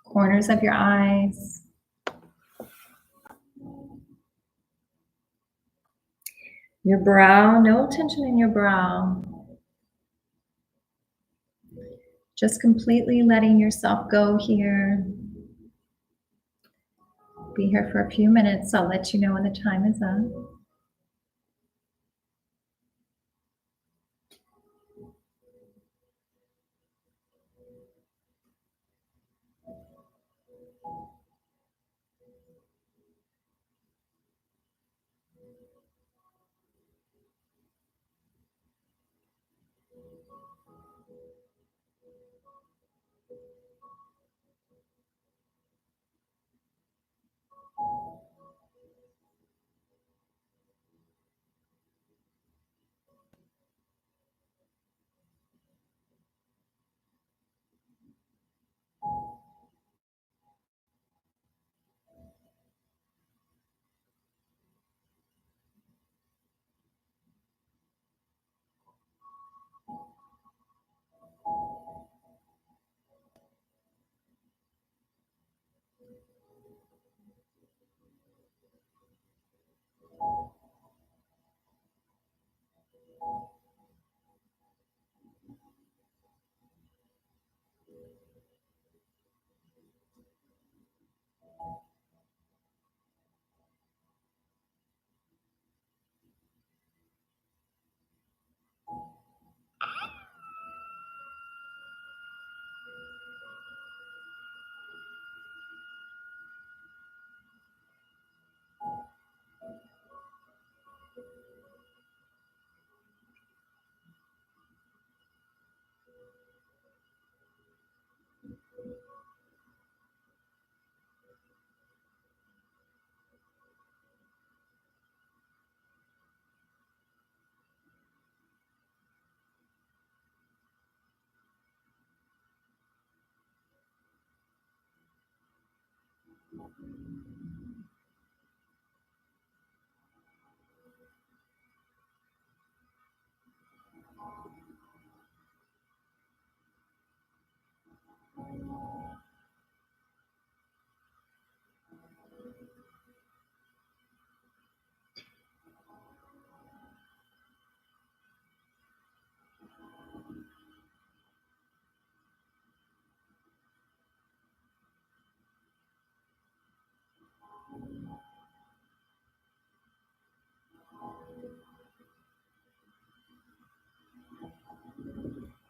corners of your eyes. Your brow, no tension in your brow. Just completely letting yourself go here. Be here for a few minutes. I'll let you know when the time is up.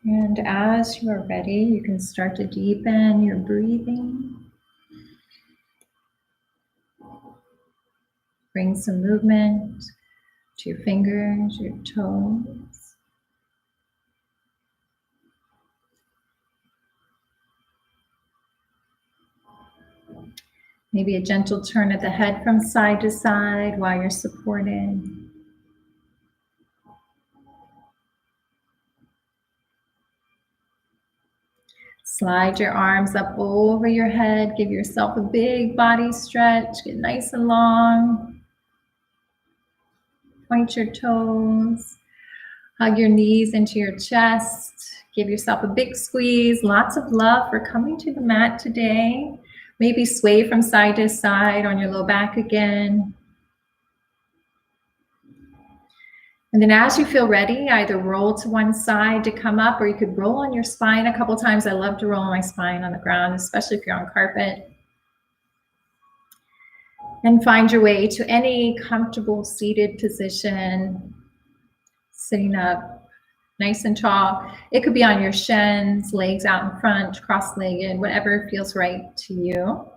And as you are ready, you can start to deepen your breathing. Bring some movement to your fingers, your toes. Maybe a gentle turn of the head from side to side while you're supported. Slide your arms up over your head. Give yourself a big body stretch. Get nice and long. Point your toes. Hug your knees into your chest. Give yourself a big squeeze. Lots of love for coming to the mat today. Maybe sway from side to side on your low back again. And then as you feel ready, either roll to one side to come up, or you could roll on your spine a couple times. I love to roll on my spine on the ground, especially if you're on carpet. And find your way to any comfortable seated position, sitting up nice and tall. It could be on your shins, legs out in front, cross-legged, whatever feels right to you.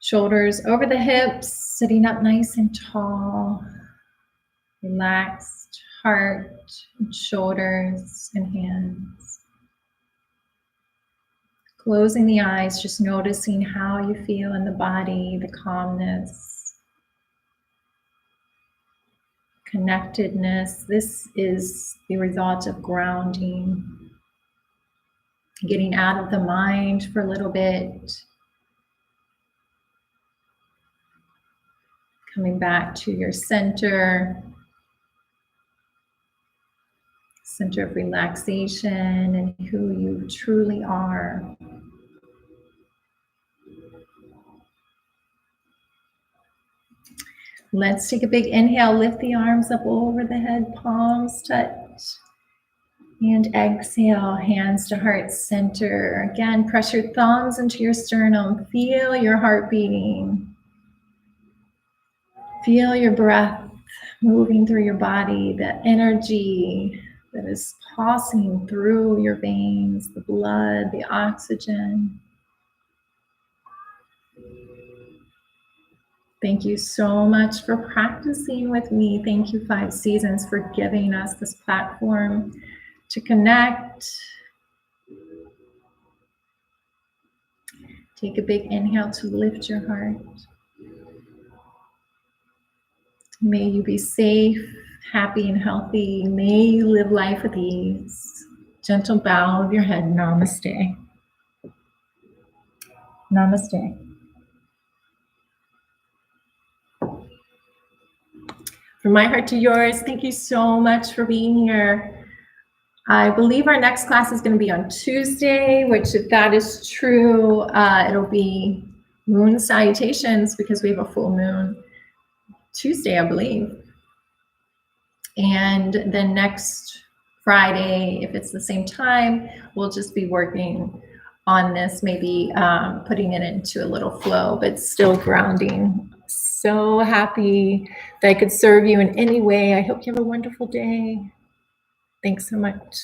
Shoulders over the hips, sitting up nice and tall. Relaxed heart, and shoulders, and hands. Closing the eyes, just noticing how you feel in the body, the calmness, connectedness. This is the result of grounding. Getting out of the mind for a little bit. Coming back to your center. Center of relaxation and who you truly are. Let's take a big inhale, lift the arms up over the head, palms touch. And exhale, hands to heart center. Again, press your thumbs into your sternum. Feel your heart beating. Feel your breath moving through your body, the energy that is passing through your veins, the blood, the oxygen. Thank you so much for practicing with me. Thank you, 5 Seasons, for giving us this platform to connect. Take a big inhale to lift your heart. May you be safe, happy, and healthy. May you live life with ease. Gentle bow of your head. Namaste. Namaste. From my heart to yours, thank you so much for being here. I believe our next class is going to be on Tuesday, which, if that is true, it'll be moon salutations because we have a full moon Tuesday, I believe. And then next Friday, if it's the same time, we'll just be working on this, maybe putting it into a little flow, but still grounding. So happy that I could serve you in any way. I hope you have a wonderful day. Thanks so much.